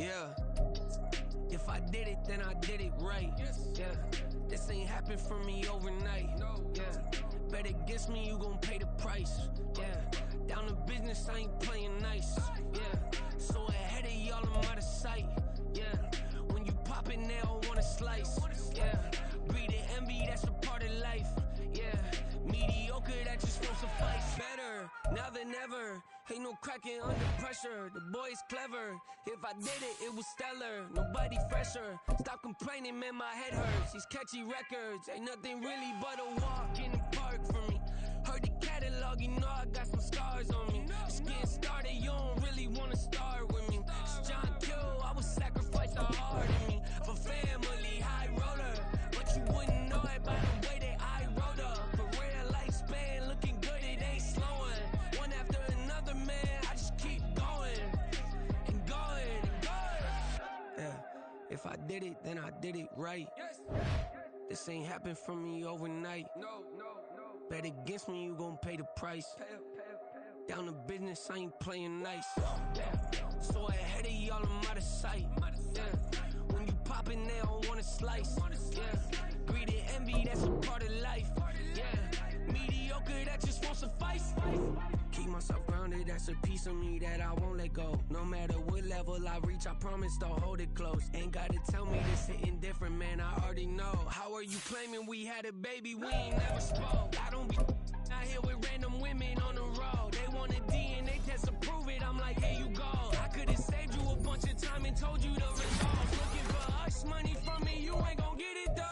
Yeah. If I did it, then I did it right. Yeah. This ain't happened for me overnight. Yeah. Bet against me, you gon' pay the price. Yeah. Down to business, I ain't playing nice. Yeah. So ahead of y'all, I'm out of sight. Yeah. When you poppin', they don't wanna slice. Yeah. Greed and envy, that's a part of life. Yeah. Mediocre, that just won't suffice. Better now than ever. Ain't no cracking under pressure. The boy's clever. If I did it, it was stellar. Nobody fresher. Stop complaining, man, my head hurts. These catchy records ain't nothing really but a walk in the park for me. Heard the catalog, you know I got some scars on me. Just getting started, you don't really wanna start with me. It's John Kill, I would sacrifice the heart in me for family, high roller. But you wouldn't know it by the way that I wrote up. A real lifespan, looking good, it ain't slowing. One after another, man, I just keep going and going and going. Yeah, if I did it, then I did it right. This ain't happened for me overnight. Bet against me, you gon' pay the price. Down to business, I ain't playing nice. Yeah. So ahead of y'all, I'm out of sight. Yeah. When you poppin', they don't wanna slice. Yeah. Greed and envy, that's a part of life. Yeah. Mediocre, that just won't suffice. Keep myself grounded, that's a piece of me that I won't let go. No matter what level I reach, I promise to hold it close. Ain't gotta tell me this hitting different, man, I already know. How are you claiming we had a baby, we ain't never spoke? I don't be out here with random women on the road. They want a DNA test to prove it, I'm like, here you go. I could've saved you a bunch of time and told you the results. Looking for hush money from me, you ain't gon' get it though.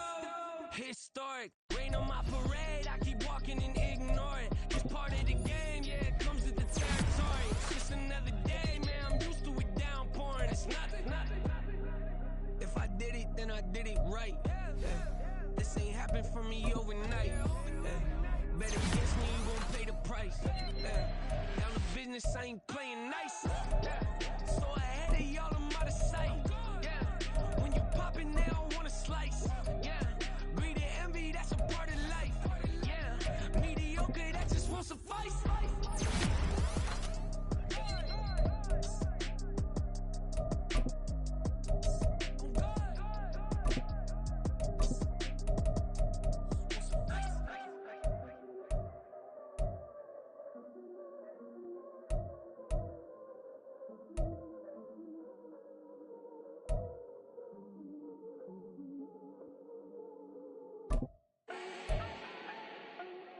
Historic, rain on my parade, I keep walking and ignore it. It's part of the game, yeah, it comes with the territory. It's just another day, man, I'm used to it downpouring. It's nothing. If I did it, then I did it right. Yeah. This ain't happened for me overnight. Yeah. Bet against me, you gon' pay the price. Yeah. Down to business, I ain't playing nice. Yeah. So ahead of y'all, I'm out of sight. Yeah. When you poppin', they don't wanna slice. Yeah. Greed and envy, that's a part of life. Yeah. Mediocre, that just won't suffice.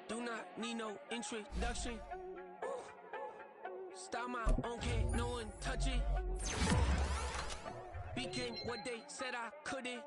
Do not need no introduction. Start my own, can't no one touch it. Became what they said I couldn't.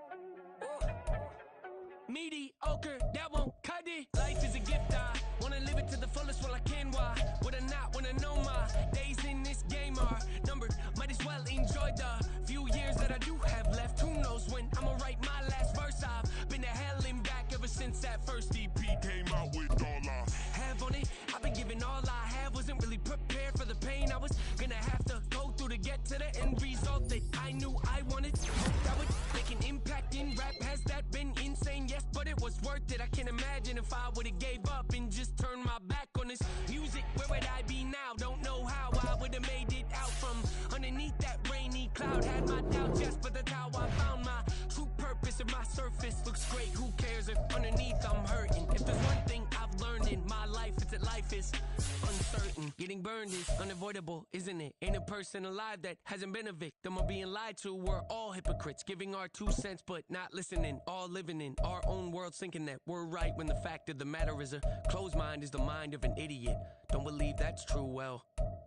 Mediocre, that won't cut it. Life is a gift, I wanna live it to the fullest while I can. Why would I not wanna know my days in this game are numbered? Might as well enjoy the few years that I do have left. Who knows when I'ma write my last verse? I've been to hell and back ever since that first EP came out with all I have on it. I've been giving all I have, wasn't really prepared for the pain I was gonna have to go through to get to the end result that I knew I wanted. Hoped I would make an impact in rap. Has that been insane? Yes, but it was worth it. I can't imagine if I would've gave up and just turned my back on this music. Where would I be now? Don't know how I would've made it out from underneath that rainy cloud. Had my doubts, yes, but that's how I found my true purpose. If my surface looks great, who cares if underneath I'm hurting? If there's one thing I've learned in my life, it's that life is uncertain. Getting burned is unavoidable, isn't it? Ain't a person alive that hasn't been a victim of being lied to. We're all hypocrites, giving our 2 cents but not listening. All living in our own world, thinking that we're right when the fact of the matter is a closed mind is the mind of an idiot. Don't believe that's true, well,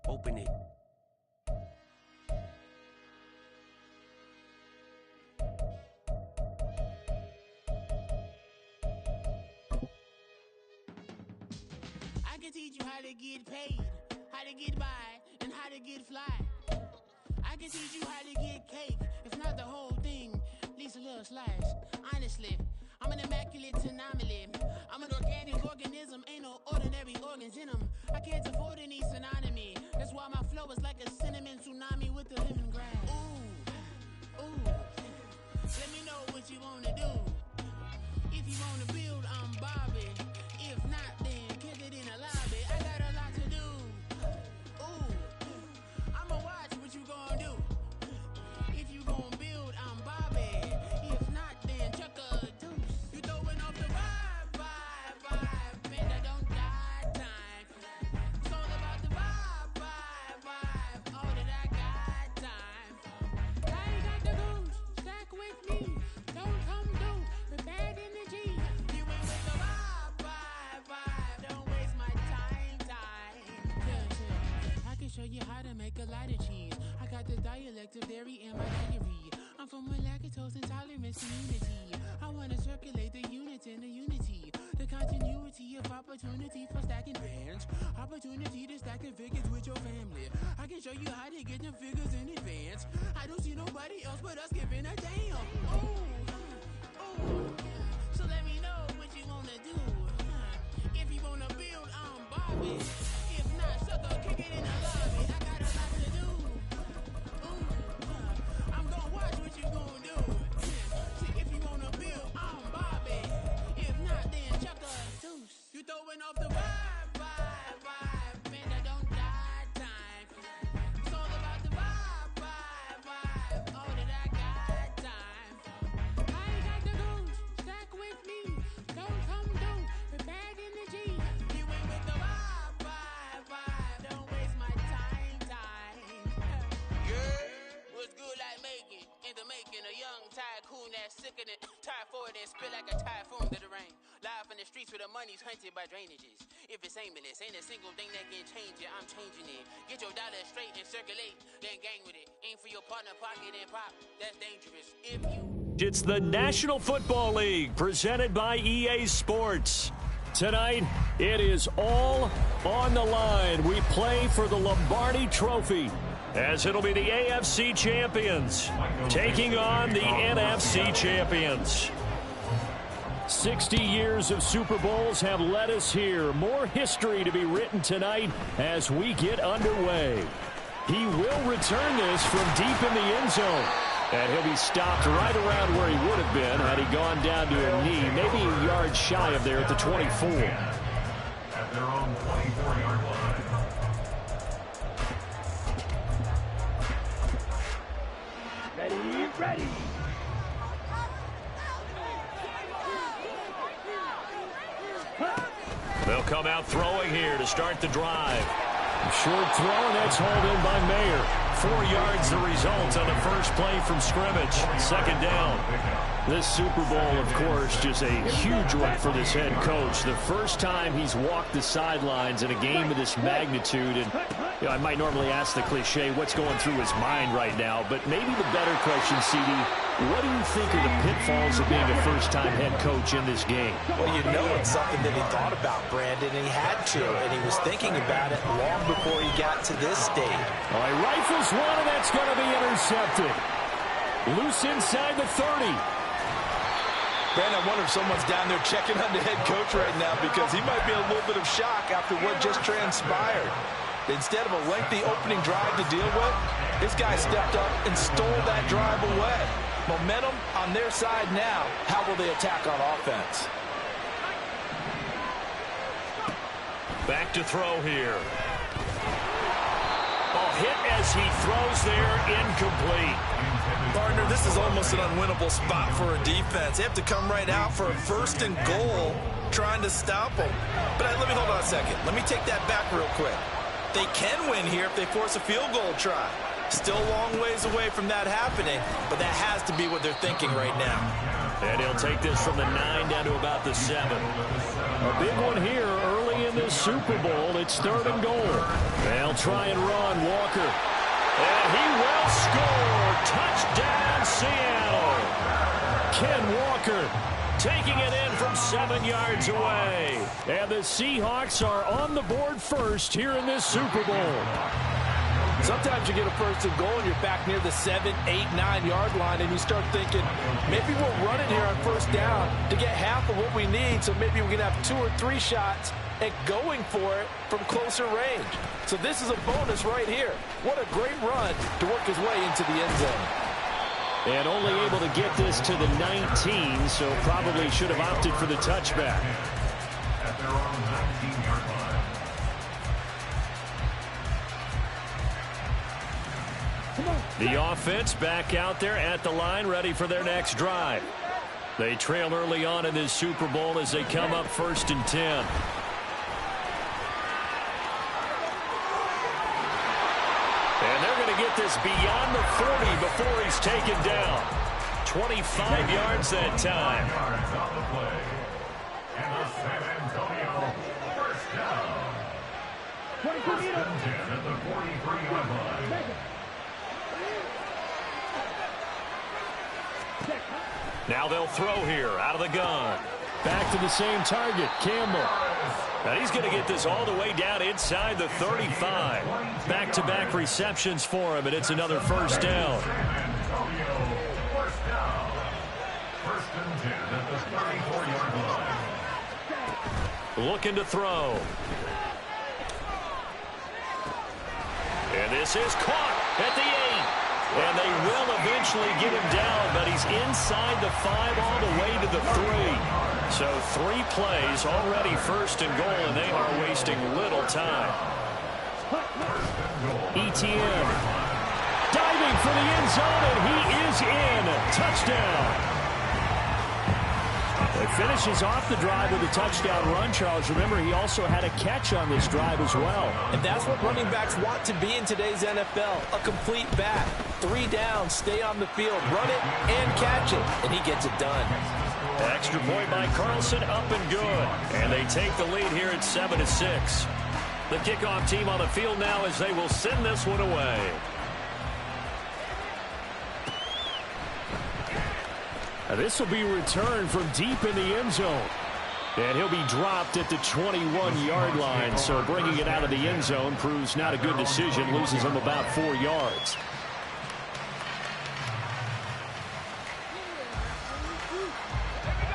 open it. I can teach you how to get paid, how to get by, and how to get fly. I can teach you how to get cake, if not the whole thing, at least a little slice. Honestly, I'm an immaculate anomaly. I'm an organic organism, ain't no ordinary organs in them. I can't afford any synonymy. That's why my flow is like a cinnamon tsunami with the lemongrass. Ooh, let me know what you wanna do. If you wanna build, I'm Bobby. If not, then kick it in the lobby. I got a lot to do. Ooh, I'ma watch what you gonna do. If to dairy in my daiquiri. I'm from a lactose intolerance community. I want to circulate the units in the unity. The continuity of opportunity for stacking bands. Opportunity to stack the figures with your family. I can show you how to get them figures in advance. I don't see nobody else but us giving a damn. Oh, so let me know what you wanna do. If you wanna build, I'm Bobby. If not, sucker, kick it in the lobby. I got a lot to do. I'm gonna watch what you gonna do. See, if you wanna build, I'm Bobby. If not, then chuck a deuce. You throwing off the vibe, man, I don't die time. It's all about the vibe, all that I got time. I got the goose, stack with me. Don't come through, we're back in the G. You ain't with the vibe, don't waste my time. Yeah, what's good like making? In the making, a young tycoon that's sick in it. Tire forward and spit like a typhoon to the rain. Live in the streets where the money's hunted by drainages. If it's aimless, ain't a single thing that can change it. I'm changing it. Get your dollar straight and circulate, then gang with it. Aim for your partner, pocket and pop. That's dangerous. If you It's the National Football League presented by EA Sports. Tonight, it is all on the line. We play for the Lombardi Trophy, as it'll be the AFC champions taking on the NFC champions. 60 years of Super Bowls have led us here. More history to be written tonight as we get underway. He will return this from deep in the end zone. And he'll be stopped right around where he would have been had he gone down to a knee, maybe a yard shy of there at the 24. At their own 24-yard line. Ready. They'll come out throwing here to start the drive. Short throw, and that's hauled in by Mayer. 4 yards the result on the first play from scrimmage. Second down. This Super Bowl, of course, just a huge one for this head coach. The first time he's walked the sidelines in a game of this magnitude. And I might normally ask the cliche, what's going through his mind right now? But maybe the better question, CD, what do you think are the pitfalls of being a first-time head coach in this game? Well, you know it's something that he thought about, Brandon, and he had to, and he was thinking about it long before he got to this stage. All right, rifles one, and that's going to be intercepted. Loose inside the 30. Brandon, I wonder if someone's down there checking on the head coach right now because he might be in a little bit of shock after what just transpired. Instead of a lengthy opening drive to deal with, this guy stepped up and stole that drive away. Momentum on their side now. How will they attack on offense? Back to throw here. Hit as he throws there, incomplete. Partner, this is almost an unwinnable spot for a defense. They have to come right out for a 1st and goal trying to stop them. But let me hold on a second. Let me take that back real quick. They can win here if they force a field goal try. Still a long ways away from that happening, but that has to be what they're thinking right now. And he'll take this from the 9 down to about the 7. A big one here early in this Super Bowl. It's 3rd and goal. They'll try and run Walker. And he will score. Touchdown, Seattle. Ken Walker taking it in from 7 yards away. And the Seahawks are on the board first here in this Super Bowl. Sometimes you get a 1st and goal and you're back near the 7, 8, 9-yard line and you start thinking, maybe we'll run it here on 1st down to get half of what we need, so maybe we can have 2 or 3 shots at going for it from closer range. So this is a bonus right here. What a great run to work his way into the end zone. And only able to get this to the 19, so probably should have opted for the touchback. At their own 19-yard line. The offense back out there at the line, ready for their next drive. They trail early on in this Super Bowl as they come up 1st and 10. And they're going to get this beyond the 40 before he's taken down. 25 yards that time. 5 yards on the play. And the San Antonio 1st down. 1st and 10 at the 43-yard line. Now they'll throw here out of the gun. Back to the same target, Campbell. Now he's going to get this all the way down inside the 35. Back-to-back receptions for him, and it's another first down. First and 10 at the 34-yard line. Looking to throw. And this is caught at the 8. And they will eventually get him down, but he's inside the 5 all the way to the 3. So 3 plays, already first and goal, and they are wasting little time. ETN diving for the end zone, and he is in. Touchdown. It finishes off the drive with a touchdown run, Charles. Remember, he also had a catch on this drive as well. And that's what running backs want to be in today's NFL, a complete back. 3 down, stay on the field, run it, and catch it. And he gets it done. Extra point by Carlson, up and good. And they take the lead here at 7-6. The kickoff team on the field now as they will send this one away. Now this will be returned from deep in the end zone. And he'll be dropped at the 21-yard line. So bringing it out of the end zone proves not a good decision. Loses him about 4 yards.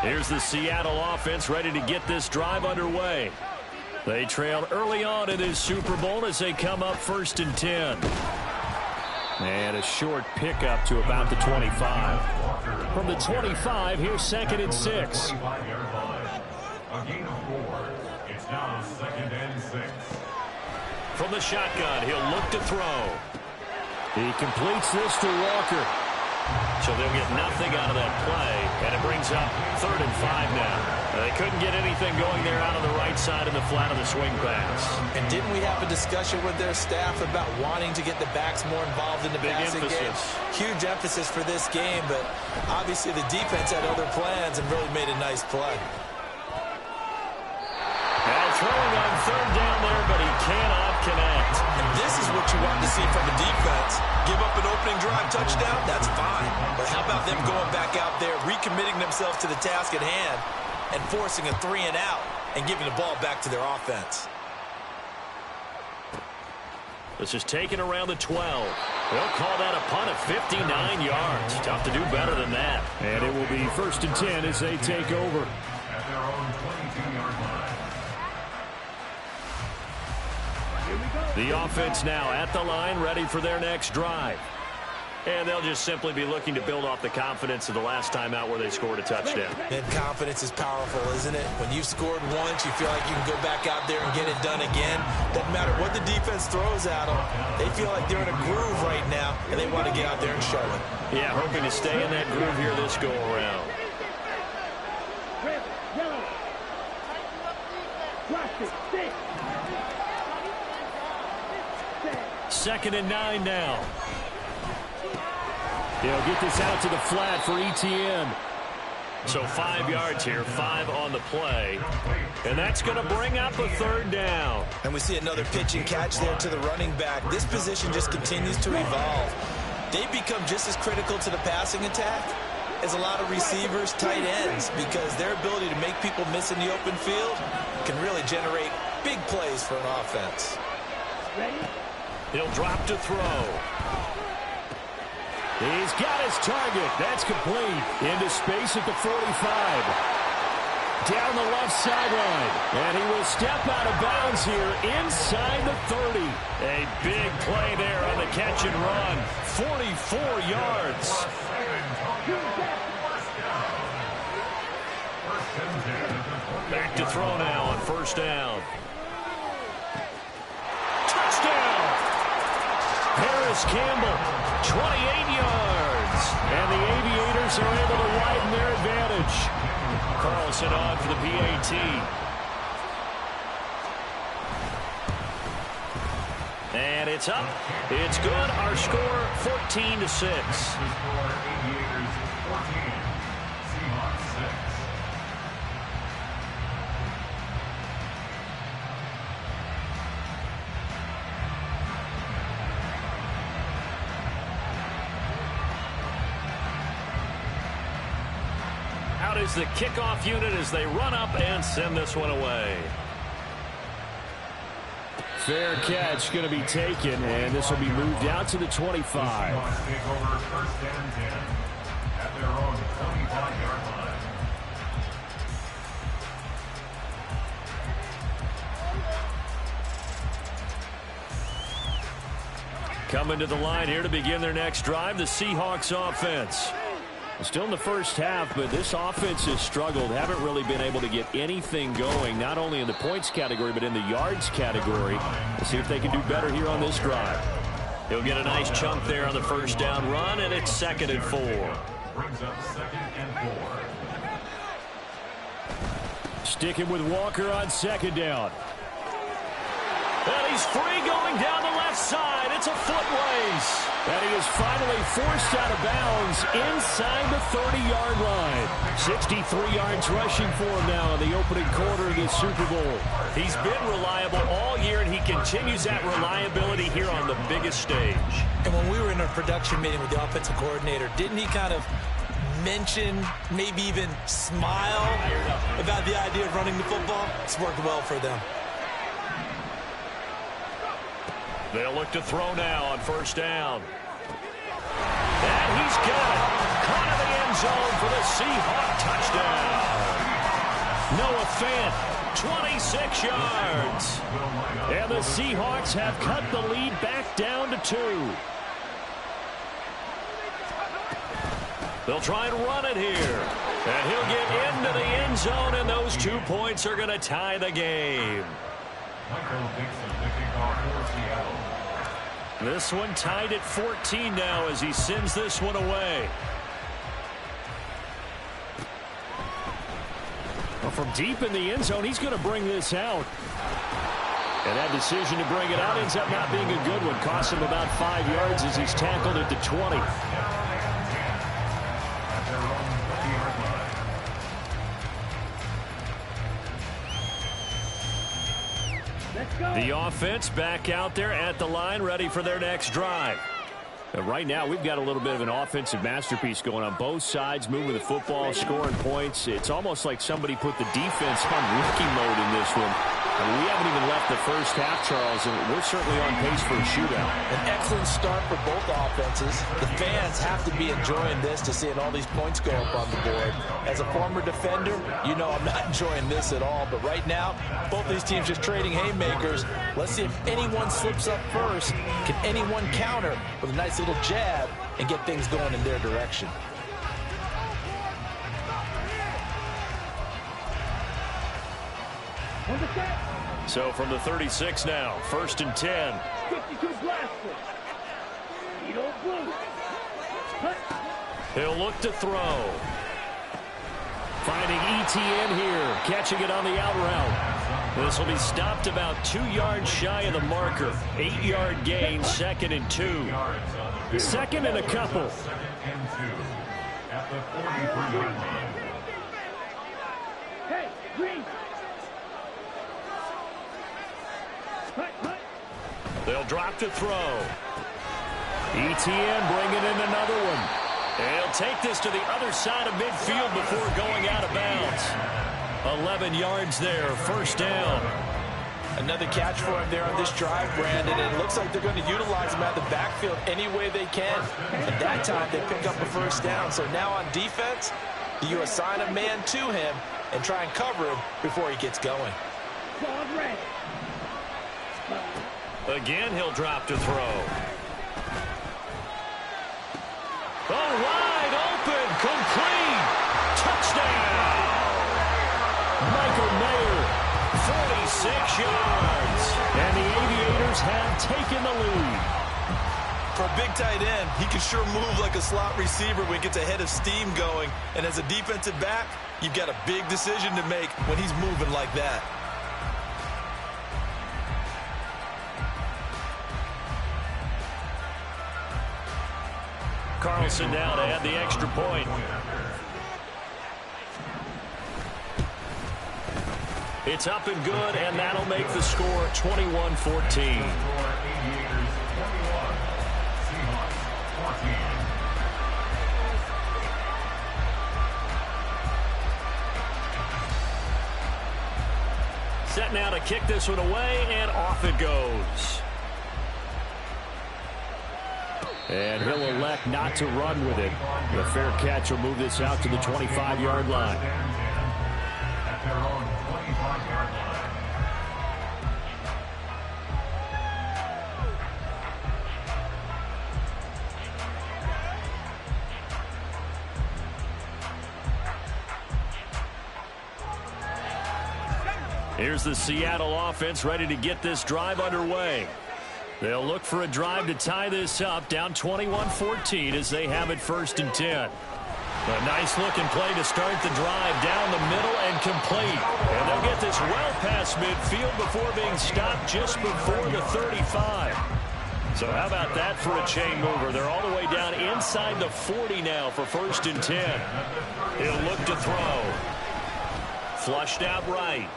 Here's the Seattle offense ready to get this drive underway. They trailed early on in this Super Bowl as they come up 1st and 10. And a short pickup to about the 25. From the 25, here's 2nd and 6. A gain of 4. It's now 2nd and 6. From the shotgun, he'll look to throw. He completes this to Walker. So they'll get nothing out of that play, and it brings up 3rd and 5 now. They couldn't get anything going there out of the right side in the flat of the swing pass. And didn't we have a discussion with their staff about wanting to get the backs more involved in the passing game? Huge emphasis for this game, but obviously the defense had other plans and really made a nice play. Now throwing on 3rd down there, but he cannot connect. And this is what you want to see from a defense. Give up an opening drive touchdown, that's fine. But how about them going back out there, recommitting themselves to the task at hand, and forcing a 3 and out and giving the ball back to their offense. This is taken around the 12. They'll call that a punt of 59 yards. Tough to do better than that. And it will be 1st and 10 as they take over. At their own 22-yard line. The offense now at the line, ready for their next drive. And they'll just simply be looking to build off the confidence of the last time out where they scored a touchdown. And confidence is powerful, isn't it? When you've scored once, you feel like you can go back out there and get it done again. Doesn't matter what the defense throws at them. They feel like they're in a groove right now, and they want to get out there and show it. Yeah, hoping to stay in that groove here this go-around. Second and 9 now. He'll get this out to the flat for ETN. So 5 yards here, 5 on the play. And that's going to bring up a 3rd down. And we see another pitch and catch there to the running back. This position just continues to evolve. They become just as critical to the passing attack as a lot of receivers, tight ends, because their ability to make people miss in the open field can really generate big plays for an offense. He'll drop to throw. He's got his target. That's complete. Into space at the 45. Down the left sideline. And he will step out of bounds here inside the 30. A big play there on the catch and run. 44 yards. Back to throw now on 1st down. Touchdown! Harris Campbell, 28 yards. And the Aviators are able to widen their advantage. Carlson on for the PAT. And it's up. It's good. Our score, 14-6. is the kickoff unit as they run up and send this one away. Fair catch going to be taken, and this will be moved out to the 25. Seahawks take over first and 10 at their own 25-yard line. Coming to the line here to begin their next drive, the Seahawks offense. Still in the first half, but this offense has struggled. Haven't really been able to get anything going, not only in the points category, but in the yards category. Let's see if they can do better here on this drive. He'll get a nice chunk there on the first down run, and it's 2nd and 4. Brings up 2nd and 4. Sticking with Walker on 2nd down. And he's free going down the left side. It's a foot race. And he is finally forced out of bounds inside the 30-yard line. 63 yards rushing for him now in the opening quarter of this Super Bowl. He's been reliable all year, and he continues that reliability here on the biggest stage. And when we were in a production meeting with the offensive coordinator, didn't he kind of mention, maybe even smile about the idea of running the football? It's worked well for them. They'll look to throw now on first down. And he's got it. Caught in the end zone for the Seahawk touchdown. Noah Fant, 26 yards. And the Seahawks have cut the lead back down to 2. They'll try and run it here. And he'll get into the end zone, and those 2 points are going to tie the game. Michael Dixon, the kickoff for Seattle. This one tied at 14 now as he sends this one away. Well, from deep in the end zone, he's going to bring this out. And that decision to bring it out ends up not being a good one. Cost him about 5 yards as he's tackled at the 20. At their own 20-yard line. The offense back out there at the line, ready for their next drive. And right now, we've got a little bit of an offensive masterpiece going on both sides, moving the football, scoring points. It's almost like somebody put the defense on rookie mode in this one. I mean, we haven't even left the first half, Charles, and we're certainly on pace for a shootout. An excellent start for both offenses. The fans have to be enjoying this to seeing all these points go up on the board. As a former defender, you know I'm not enjoying this at all. But right now, both these teams just trading haymakers. Let's see if anyone slips up first. Can anyone counter with a nice little jab and get things going in their direction? So from the 36 now, 1st and 10. 52 blaster. You don't blue. He'll look to throw. Finding ETN here, catching it on the out route. This will be stopped about 2 yards shy of the marker. 8-yard gain, 2nd and 2. 2nd and a couple. 2nd and 2 at the 43-yard line. Hey, green. They'll drop to throw. ETN bringing in another one. And he'll take this to the other side of midfield before going out of bounds. 11 yards there, 1st down. Another catch for him there on this drive, Brandon. And it looks like they're going to utilize him out of the backfield any way they can. And that time they pick up a 1st down. So now on defense, you assign a man to him and try and cover him before he gets going. Again, he'll drop to throw. Oh, wide open, complete, touchdown. Michael Mayer, 46 yards. And the Aviators have taken the lead. For a big tight end, he can sure move like a slot receiver when he gets a head of steam going. And as a defensive back, you've got a big decision to make when he's moving like that. Carlson now to add the extra point. It's up and good, and that'll make the score 21-14. Set now to kick this one away, and off it goes. And he'll elect not to run with it. The fair catch will move this out to the 25-yard line. At their own 25-yard line. Here's the Seattle offense ready to get this drive underway. They'll look for a drive to tie this up, down 21-14 as they have it 1st and 10. A nice-looking play to start the drive down the middle and complete. And they'll get this well past midfield before being stopped just before the 35. So how about that for a chain mover? They're all the way down inside the 40 now for 1st and 10. He'll look to throw. Flushed out right.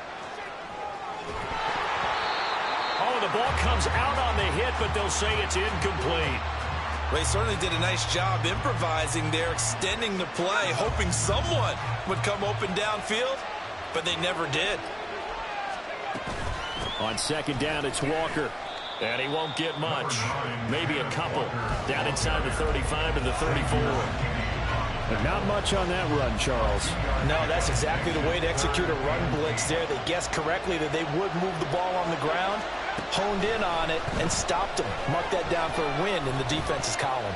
Oh, the ball comes out on the hit, but they'll say it's incomplete. Well, he certainly did a nice job improvising there, extending the play, hoping someone would come open downfield, but they never did. On 2nd down, it's Walker. And he won't get much. Maybe a couple. Down inside the 35 to the 34. But not much on that run, Charles. No, that's exactly the way to execute a run blitz there. They guessed correctly that they would move the ball on the ground, honed in on it, and stopped them. Mark that down for a win in the defense's column.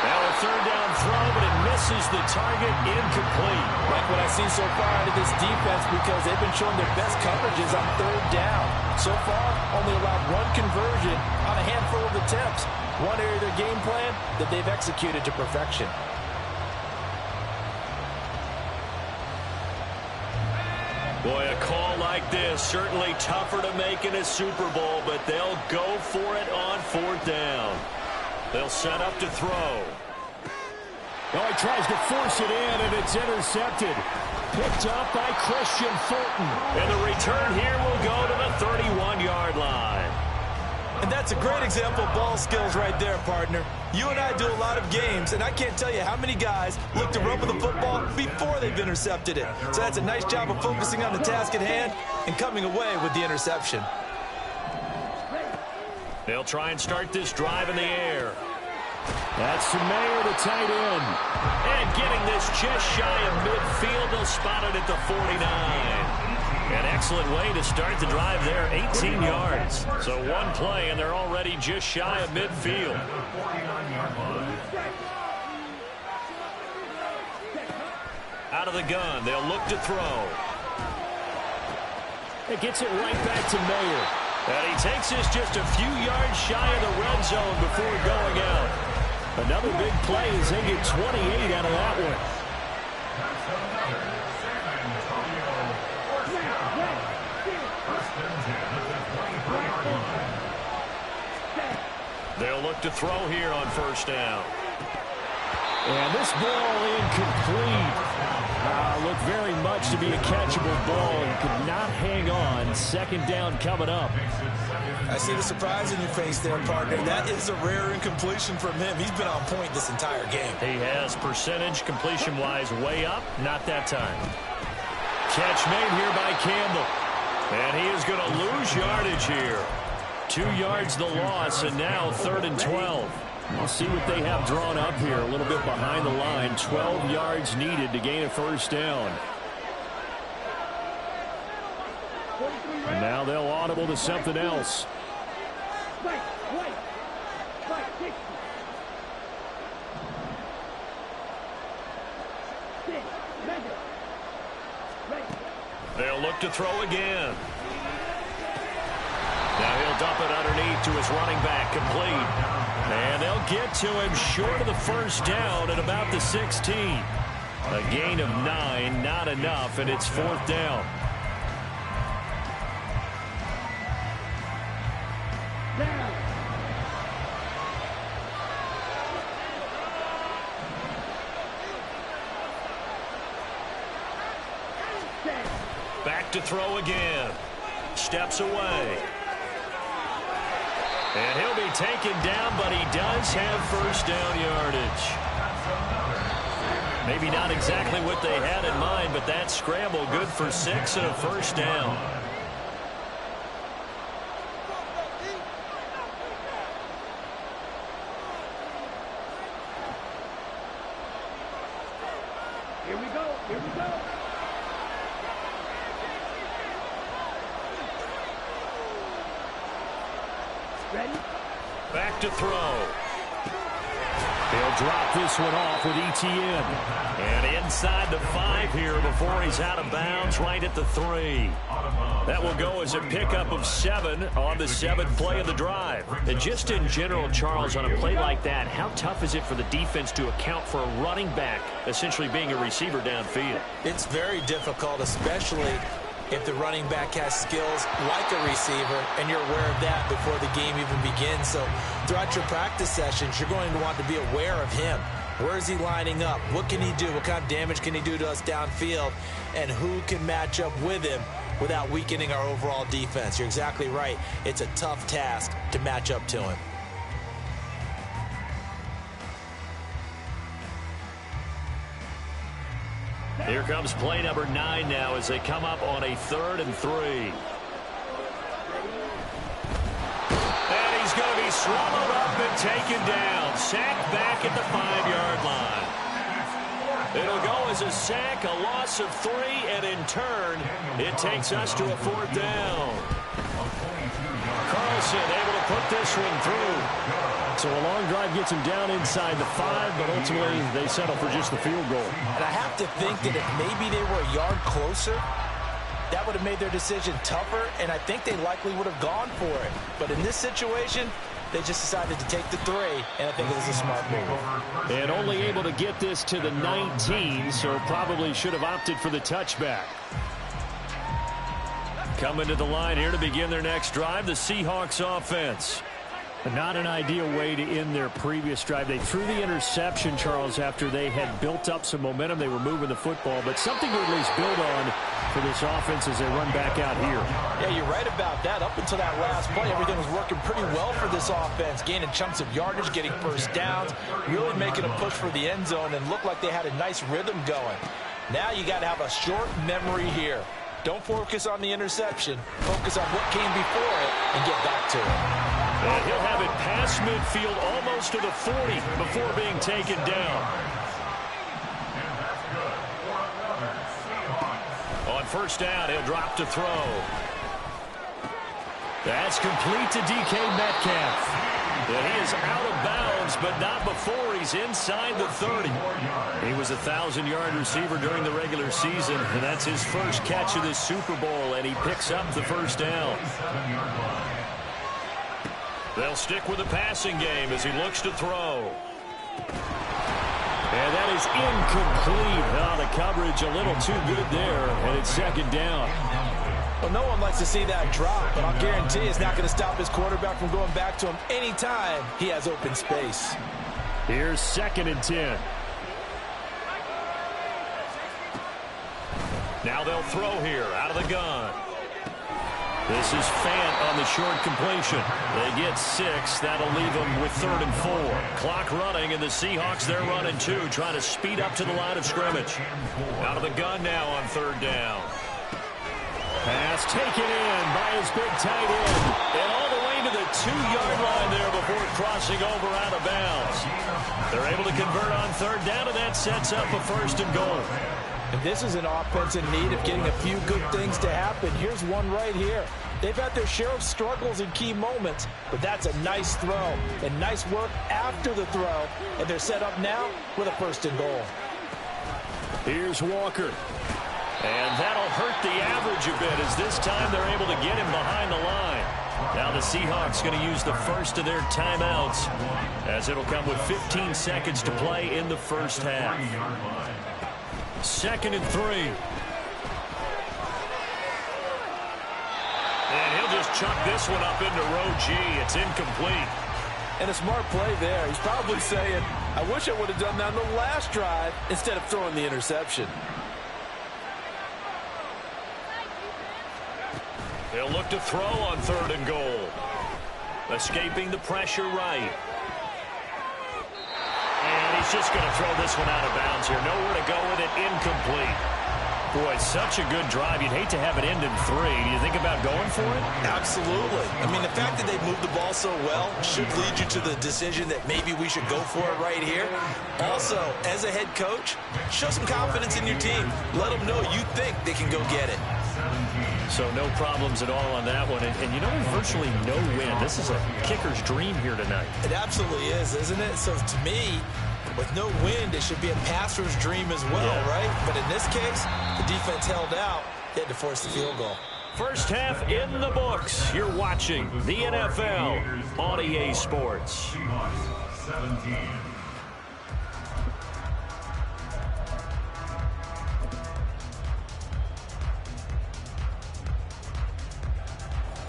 Now a 3rd down throw, but it misses the target, incomplete. Like what I've seen so far out of this defense, because they've been showing their best coverages on 3rd down. So far, only allowed 1 conversion on a handful of attempts. One area of their game plan that they've executed to perfection. Boy, a call like this, certainly tougher to make in a Super Bowl, but they'll go for it on 4th down. They'll set up to throw. Oh, he tries to force it in, and it's intercepted. Picked up by Christian Fulton. And the return here will go to the 31-yard line. And that's a great example of ball skills right there, partner. You and I do a lot of games, and I can't tell you how many guys look to run with the football before they've intercepted it. So that's a nice job of focusing on the task at hand and coming away with the interception. They'll try and start this drive in the air. That's Mayer, the tight end. And getting this just shy of midfield, they'll spot it at the 49. An excellent way to start the drive there, 18 yards. So one play, and they're already just shy of midfield. Out of the gun, they'll look to throw. It gets it right back to Mayer. And he takes this just a few yards shy of the red zone before going out. Another big play as they get 28 out of that one. They'll look to throw here on 1st down. And this ball incomplete. Looked very much to be a catchable ball and could not hang on. 2nd down coming up. I see the surprise in your face there, partner. That is a rare incompletion from him. He's been on point this entire game. He has percentage completion-wise way up. Not that time. Catch made here by Campbell. And he is going to lose yardage here. 2 yards the loss, and now 3rd and 12. We'll see what they have drawn up here. A little bit behind the line. 12 yards needed to gain a 1st down. And now they'll audible to something else. They'll look to throw again. Now he'll dump it underneath to his running back, complete. And they'll get to him short of the 1st down at about the 16. A gain of 9, not enough, and it's 4th down. Back to throw again. Steps away. And he'll be taken down, but he does have 1st down yardage. Maybe not exactly what they had in mind, but that scramble good for 6 and a first down. Here we go. Here we go. Ready? Back to throw. He'll drop this one off with ETN. And inside the 5 here before he's out of bounds, right at the 3. That will go as a pickup of 7 on the 7th play of the drive. And just in general, Charles, on a play like that, how tough is it for the defense to account for a running back essentially being a receiver downfield? It's very difficult, especially if the running back has skills like a receiver, and you're aware of that before the game even begins. So throughout your practice sessions, you're going to want to be aware of him. Where is he lining up? What can he do? What kind of damage can he do to us downfield? And who can match up with him without weakening our overall defense? You're exactly right. It's a tough task to match up to him. Here comes play number 9 now as they come up on a 3rd and 3. And he's going to be swallowed up and taken down. Sacked back at the 5-yard line. It'll go as a sack, a loss of 3, and in turn, it takes us to a 4th down. Carlson able to put this one through. So a long drive gets him down inside the 5, but ultimately they settle for just the field goal. And I have to think that if maybe they were a yard closer, that would have made their decision tougher, and I think they likely would have gone for it. But in this situation, they just decided to take the 3, and I think it was a smart move. And only able to get this to the 19, so probably should have opted for the touchback. Coming to the line here to begin their next drive, the Seahawks offense. Not an ideal way to end their previous drive. They threw the interception, Charles, after they had built up some momentum. They were moving the football, but something to at least build on for this offense as they run back out here. Yeah, you're right about that. Up until that last play, everything was working pretty well for this offense, gaining chunks of yardage, getting first downs, really making a push for the end zone, and looked like they had a nice rhythm going. Now you got to have a short memory here. Don't focus on the interception. Focus on what came before it and get back to it. And he'll have it past midfield almost to the 40 before being taken down. On first down, he'll drop to throw. That's complete to DK Metcalf. And he is out of bounds, but not before he's inside the 30. He was a 1,000-yard receiver during the regular season, and that's his first catch of this Super Bowl, and he picks up the first down. They'll stick with the passing game as he looks to throw. And that is incomplete. Oh, the coverage a little too good there, and it's 2nd down. Well, no one likes to see that drop, but I'll guarantee it's not going to stop his quarterback from going back to him anytime he has open space. Here's 2nd and 10. Now they'll throw here out of the gun. This is Fant on the short completion. They get 6. That'll leave them with 3rd and 4. Clock running, and the Seahawks, they're running 2, trying to speed up to the line of scrimmage. Out of the gun now on 3rd down. Pass taken in by his big tight end. And all the way to the 2-yard line there before crossing over out of bounds. They're able to convert on 3rd down, and that sets up a 1st and goal. And this is an offense in need of getting a few good things to happen. Here's one right here. They've had their share of struggles in key moments, but that's a nice throw and nice work after the throw. And they're set up now with a 1st and goal. Here's Walker. And that'll hurt the average a bit as this time they're able to get him behind the line. Now the Seahawks going to use the first of their timeouts as it'll come with 15 seconds to play in the first half. 2nd and 3. And he'll just chuck this one up into row G. It's incomplete. And a smart play there. He's probably saying, I wish I would have done that on the last drive instead of throwing the interception. They'll look to throw on 3rd and goal. Escaping the pressure right. And he is just going to throw this one out of bounds here. Nowhere to go with it. Incomplete. Boy, such a good drive. You'd hate to have it end in 3. Do you think about going for it? Absolutely. I mean, the fact that they moved the ball so well should lead you to the decision that maybe we should go for it right here. Also, as a head coach, show some confidence in your team. Let them know you think they can go get it. So no problems at all on that one. And you know, there's virtually no wind. This is a kicker's dream here tonight. It absolutely is, isn't it? So to me, with no wind, it should be a passer's dream as well, right? But in this case, the defense held out. They had to force the field goal. First half in the books. You're watching the NFL on EA Sports. 17.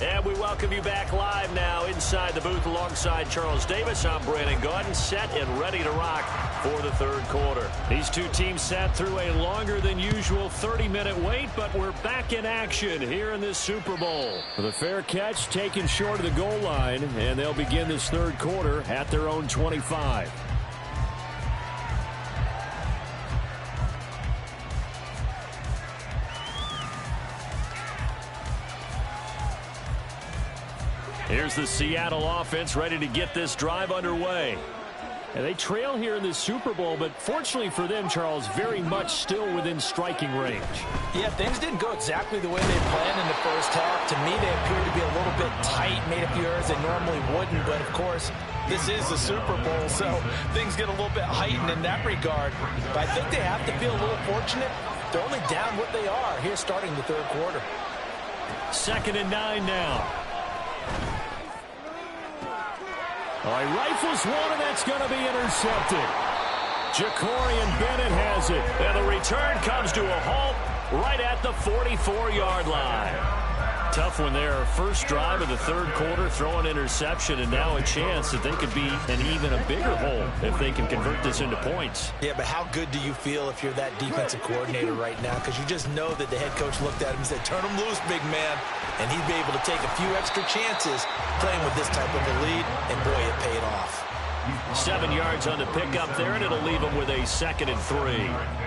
And we welcome you back live now inside the booth alongside Charles Davis. I'm Brandon Gaudin, set and ready to rock for the third quarter. These two teams sat through a longer than usual 30-minute wait, but we're back in action here in this Super Bowl. The fair catch taken short of the goal line, and they'll begin this third quarter at their own 25. Here's the Seattle offense ready to get this drive underway. And they trail here in this Super Bowl, but fortunately for them, Charles, very much still within striking range. Yeah, things didn't go exactly the way they planned in the first half. To me, they appeared to be a little bit tight, made a few errors they normally wouldn't. But, of course, this is the Super Bowl, so things get a little bit heightened in that regard. But I think they have to feel a little fortunate. They're only down what they are here starting the third quarter. 2nd and 9 now. He rifles one, and that's going to be intercepted. Jacorian Bennett has it. And the return comes to a halt right at the 44-yard line. Tough one there. First drive of the third quarter, throw an interception, and now a chance that they could be in even a bigger hole if they can convert this into points. Yeah, but how good do you feel if you're that defensive coordinator right now? Because you just know that the head coach looked at him and said, turn him loose, big man. And he'd be able to take a few extra chances playing with this type of a lead, and boy, it paid off. 7 yards on the pickup there, and it'll leave them with a 2nd and 3.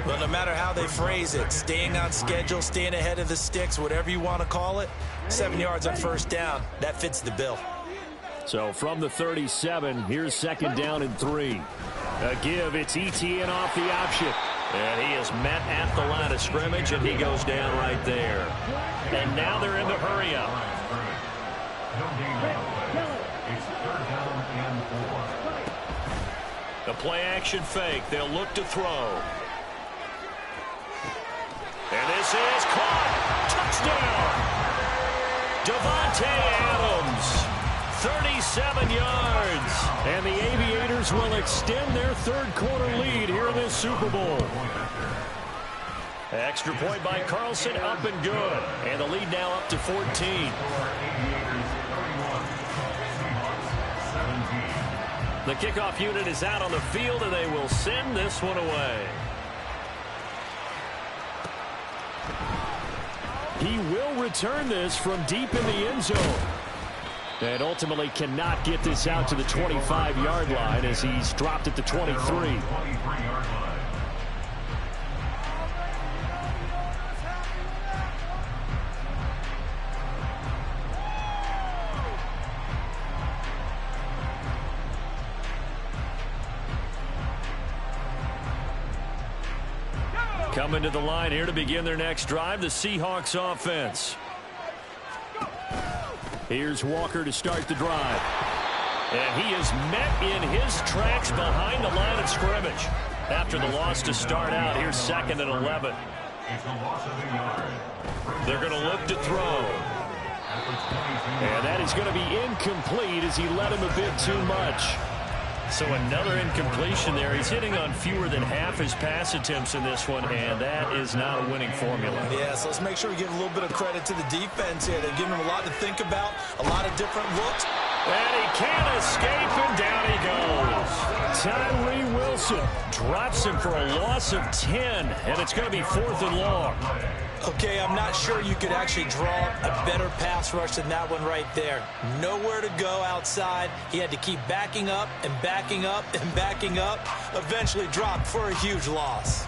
Well, no matter how they phrase it, staying on schedule, staying ahead of the sticks, whatever you want to call it, 7 yards on first down, that fits the bill. So from the 37, here's 2nd down and 3. A give, it's ETN off the option. And he is met at the line of scrimmage, and he goes down right there. And now they're in the hurry-up. It's 3rd down and 4. The play-action fake. They'll look to throw. And this is caught. Touchdown. Devontae Adams. 37 yards. And the Aviators will extend their third quarter lead here in this Super Bowl. Extra point by Carlson, up and good. And the lead now up to 14. The kickoff unit is out on the field, and they will send this one away. He will return this from deep in the end zone. And ultimately cannot get this out to the 25-yard line as he's dropped at the 23. Coming to the line here to begin their next drive, the Seahawks offense. Here's Walker to start the drive. And he is met in his tracks behind the line of scrimmage. After the loss to start out, here's 2nd and 11. They're going to look to throw. And that is going to be incomplete as he led him a bit too much. So another incompletion there. He's hitting on fewer than half his pass attempts in this one, and that is not a winning formula. Yeah, so let's make sure we give a little bit of credit to the defense here. They're giving him a lot to think about, a lot of different looks. And he can't escape, and down he goes. Tyree Wilson drops him for a loss of 10, and it's going to be 4th and long. Okay, I'm not sure you could actually draw a better pass rush than that one right there. Nowhere to go outside. He had to keep backing up and backing up and backing up. Eventually dropped for a huge loss.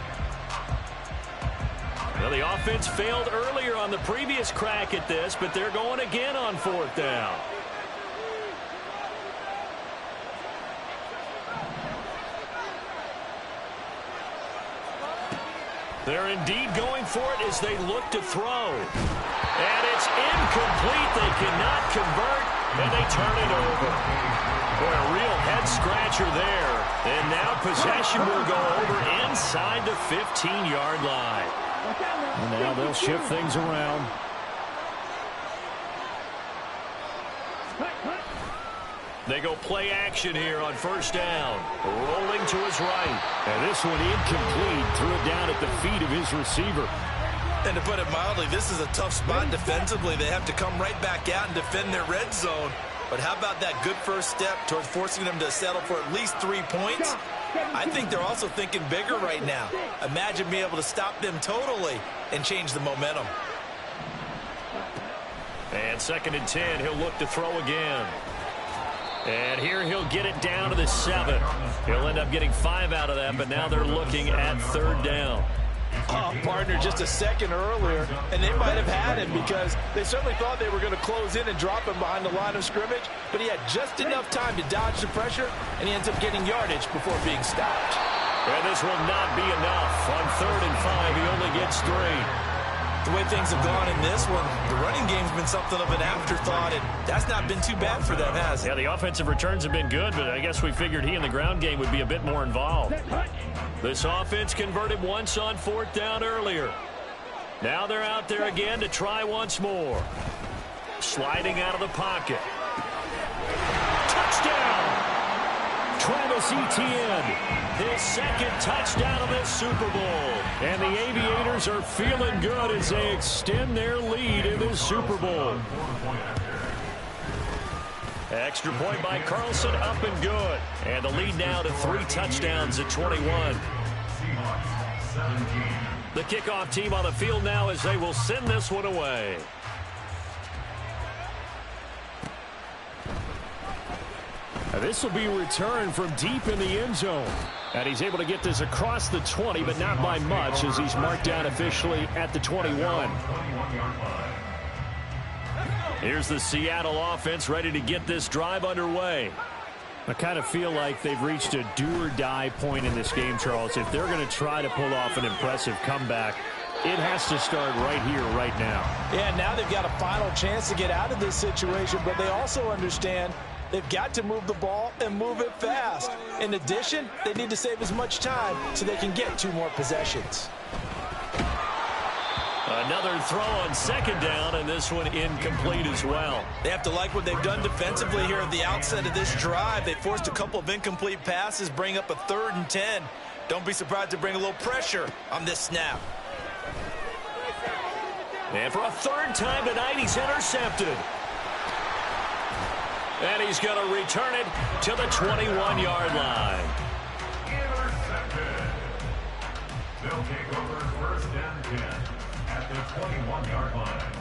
Well, the offense failed earlier on the previous crack at this, but they're going again on 4th down. They're indeed going for it as they look to throw. And it's incomplete. They cannot convert, and they turn it over. Boy, a real head-scratcher there. And now possession will go over inside the 15-yard line. And now they'll shift things around. They go play action here on 1st down. Rolling to his right. And this one incomplete. Threw it down at the feet of his receiver. And to put it mildly, this is a tough spot defensively. They have to come right back out and defend their red zone. But how about that good first step towards forcing them to settle for at least 3 points? I think they're also thinking bigger right now. Imagine being able to stop them totally and change the momentum. And 2nd and 10, he'll look to throw again. And here he'll get it down to the 7. He'll end up getting 5 out of that, but now they're looking at 3rd down. Oh, partner, just a second earlier, and they might have had him because they certainly thought they were going to close in and drop him behind the line of scrimmage, but he had just enough time to dodge the pressure, and he ends up getting yardage before being stopped. And this will not be enough. On 3rd and 5, he only gets 3. The way things have gone in this one, the running game's been something of an afterthought, and that's not been too bad for them, has it? Yeah, the offensive returns have been good, but I guess we figured he in the ground game would be a bit more involved. This offense converted once on 4th down earlier. Now they're out there again to try once more. Sliding out of the pocket. Touchdown! Travis Etienne, his 2nd touchdown of this Super Bowl. And the Aviators are feeling good as they extend their lead in this Super Bowl. Extra point by Carlson, up and good. And the lead now to 3 touchdowns at 21. The kickoff team on the field now as they will send this one away. This will be returned from deep in the end zone. And he's able to get this across the 20, but not by much as he's marked down officially at the 21. Here's the Seattle offense ready to get this drive underway. I kind of feel like they've reached a do-or-die point in this game, Charles. If they're going to try to pull off an impressive comeback, it has to start right here, right now. Yeah, now they've got a final chance to get out of this situation, but they also understand they've got to move the ball and move it fast. In addition, they need to save as much time so they can get 2 more possessions. Another throw on 2nd down, and this one incomplete as well. They have to like what they've done defensively here at the outset of this drive. They forced a couple of incomplete passes, bring up a 3rd and 10. Don't be surprised to bring a little pressure on this snap. And for a 3rd time tonight, he's intercepted. And he's going to return it to the 21-yard line. Intercepted. They'll take over 1st and 10 at the 21-yard line.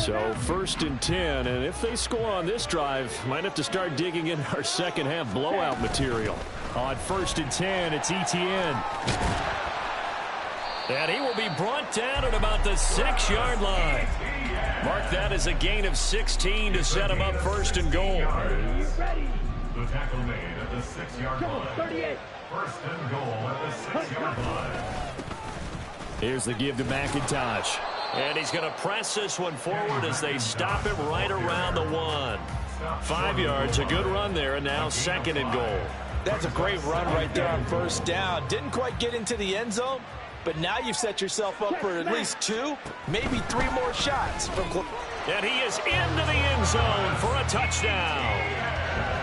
So 1st and 10, and if they score on this drive, might have to start digging in our second half blowout material. On 1st and 10, it's Etienne. And he will be brought down at about the 6-yard line. Mark that as a gain of 16 to set him up 1st and goal. The tackle made at the 6-yard line. 1st and goal at the 6-yard line. Here's the give to McIntosh. And he's going to press this one forward as they stop him right around the 1. 5 yards, a good run there, and now 2nd and goal. That's a great run right there on 1st down. Didn't quite get into the end zone, but now you've set yourself up for at least 2, maybe 3 more shots. And he is into the end zone for a touchdown.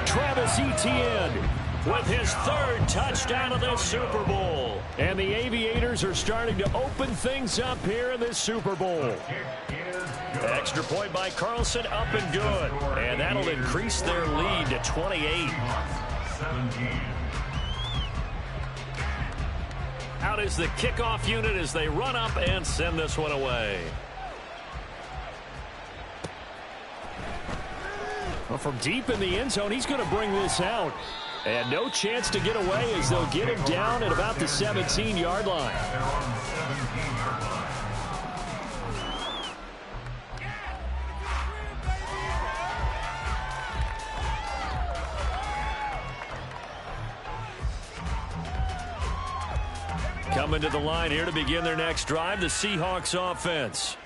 Travis Etienne with his 3rd touchdown of this Super Bowl. And the Aviators are starting to open things up here in this Super Bowl. Extra point by Carlson, up and good. And that'll increase their lead to 28. Out is the kickoff unit as they run up and send this one away. Well, from deep in the end zone, he's going to bring this out. And no chance to get away as they'll get him down at about the 17-yard line. Coming to the line here to begin their next drive, the Seahawks offense.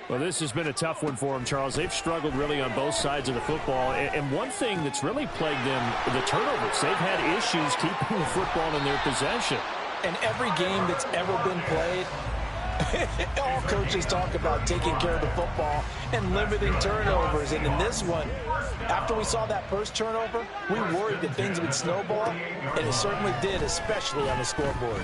Well, this has been a tough one for them, Charles. They've struggled really on both sides of the football. And one thing that's really plagued them, the turnovers. They've had issues keeping the football in their possession. And every game that's ever been played, all coaches talk about taking care of the football and limiting turnovers. And in this one, after we saw that first turnover, we worried that things would snowball, and it certainly did, especially on the scoreboard.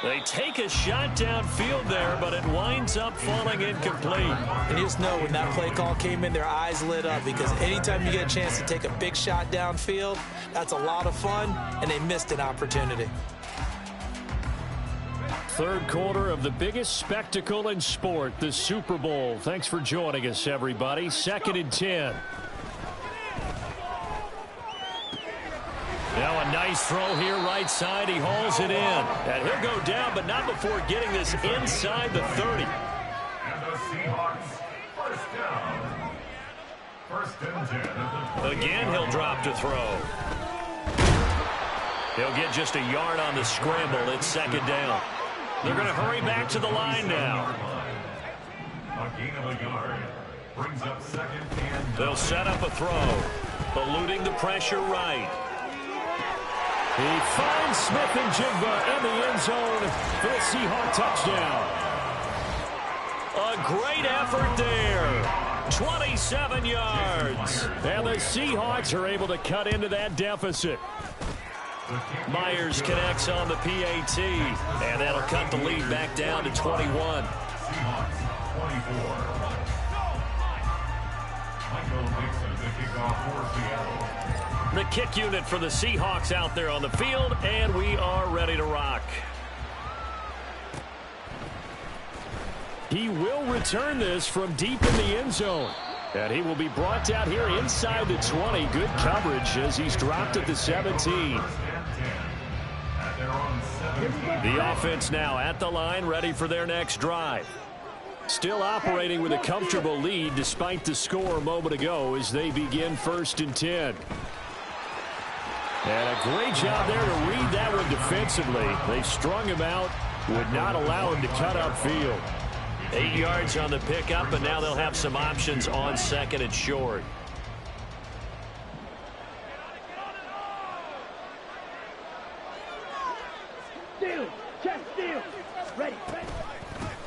They take a shot downfield there, but it winds up falling incomplete. And you just know when that play call came in, their eyes lit up, because anytime you get a chance to take a big shot downfield, that's a lot of fun, and they missed an opportunity. Third quarter of the biggest spectacle in sport, the Super Bowl. Thanks for joining us, everybody. 2nd and 10. Now a nice throw here, right side. He hauls it in. And he'll go down, but not before getting this inside the 30. And the Seahawks, first down. 1st and 10. Again, he'll drop to throw. He'll get just a yard on the scramble. It's 2nd down. They're going to hurry back to the line now. A gain of a yard. Brings up 2nd and 10. They'll set up a throw. Eluding the pressure right. He finds Smith-Njigba in the end zone for the Seahawk touchdown. A great effort there. 27 yards. And the Seahawks are able to cut into that deficit. Myers connects on the PAT. And that'll cut the lead back down to 21. Seahawks 24. Michael Mixon to kick off for Seattle. The kick unit for the Seahawks out there on the field, and we are ready to rock. He will return this from deep in the end zone. And he will be brought out here inside the 20. Good coverage as he's dropped at the 17. The offense now at the line, ready for their next drive. Still operating with a comfortable lead despite the score a moment ago as they begin 1st and 10. And a great job there to read that one defensively. They strung him out, would not allow him to cut upfield. 8 yards on the pickup, and now they'll have some options on 2nd and short. Steal, check, steal. Ready.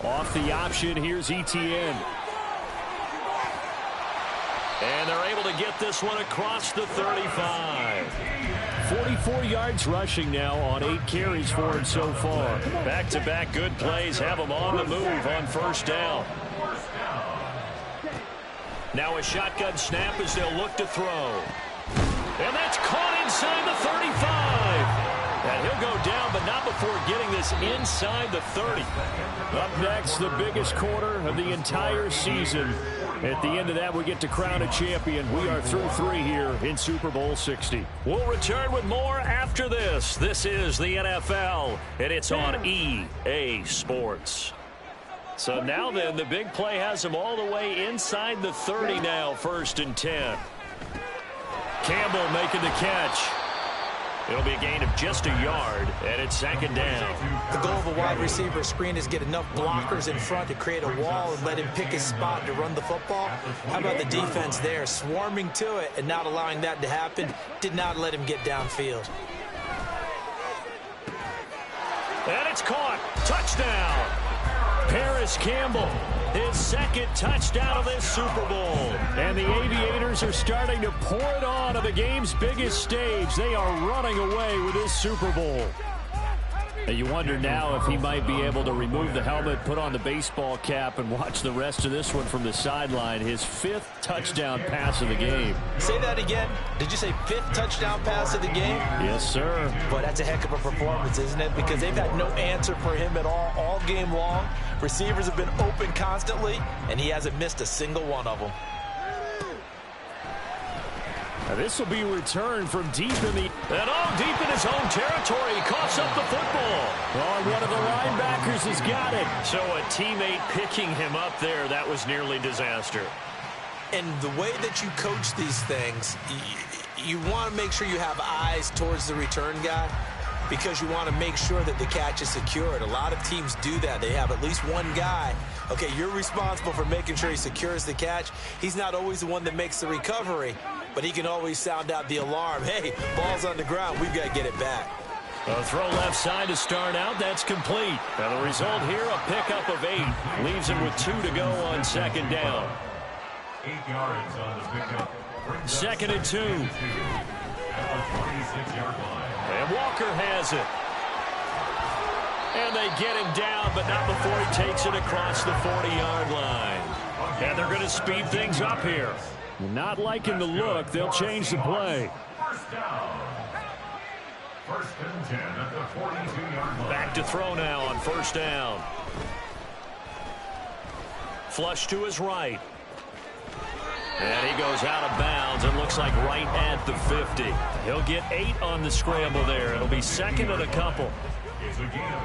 Off the option, here's Etienne. And they're able to get this one across the 35. 44 yards rushing now on 8 carries for him so far. Back-to-back good plays have him on the move on 1st down. Now a shotgun snap as they'll look to throw. And that's caught inside the 35. And he'll go down, but not before getting this inside the 30. Up next, the biggest quarter of the entire season. At the end of that, we get to crown a champion. We are through 3 here in Super Bowl 60. We'll return with more after this. This is the NFL, and it's on EA Sports. So now then, the big play has them all the way inside the 30 now, 1st and 10. Campbell making the catch. It'll be a gain of just a yard, and it's 2nd down. The goal of a wide receiver screen is get enough blockers in front to create a wall and let him pick his spot to run the football. How about the defense there, swarming to it and not allowing that to happen? Did not let him get downfield. And it's caught. Touchdown. Paris Campbell, his 2nd touchdown of this Super Bowl. And the Aviators are starting to pour it on the game's biggest stage. They are running away with this Super Bowl. And you wonder now if he might be able to remove the helmet, put on the baseball cap, and watch the rest of this one from the sideline. His 5th touchdown pass of the game. Say that again. Did you say 5th touchdown pass of the game? Yes, sir. But that's a heck of a performance, isn't it? Because they've had no answer for him at all game long. Receivers have been open constantly, and he hasn't missed a single one of them. Now this will be returned from deep in the... And deep in his own territory. He coughs up the football. One of the linebackers has got it. So a teammate picking him up there, that was nearly disaster. And the way that you coach these things, you want to make sure you have eyes towards the return guy because you want to make sure that the catch is secured. A lot of teams do that. They have at least one guy. Okay, you're responsible for making sure he secures the catch. He's not always the one that makes the recovery, but he can always sound out the alarm. Hey, ball's on the ground. We've got to get it back. A throw left side to start out. That's complete. Now the result here, a pickup of 8. Leaves him with 2 to go on second down. 8 yards on the pickup. 2nd and 2. At the 26-yard line. And Walker has it. And they get him down, but not before he takes it across the 40-yard line. And they're going to speed things up here. Not liking the look. They'll change the play. First down. 1st and 10 at the 42-yard line. Back to throw now on 1st down. Flush to his right. And he goes out of bounds and looks like right at the 50. He'll get 8 on the scramble there. It'll be 2nd and a couple. It's a gain of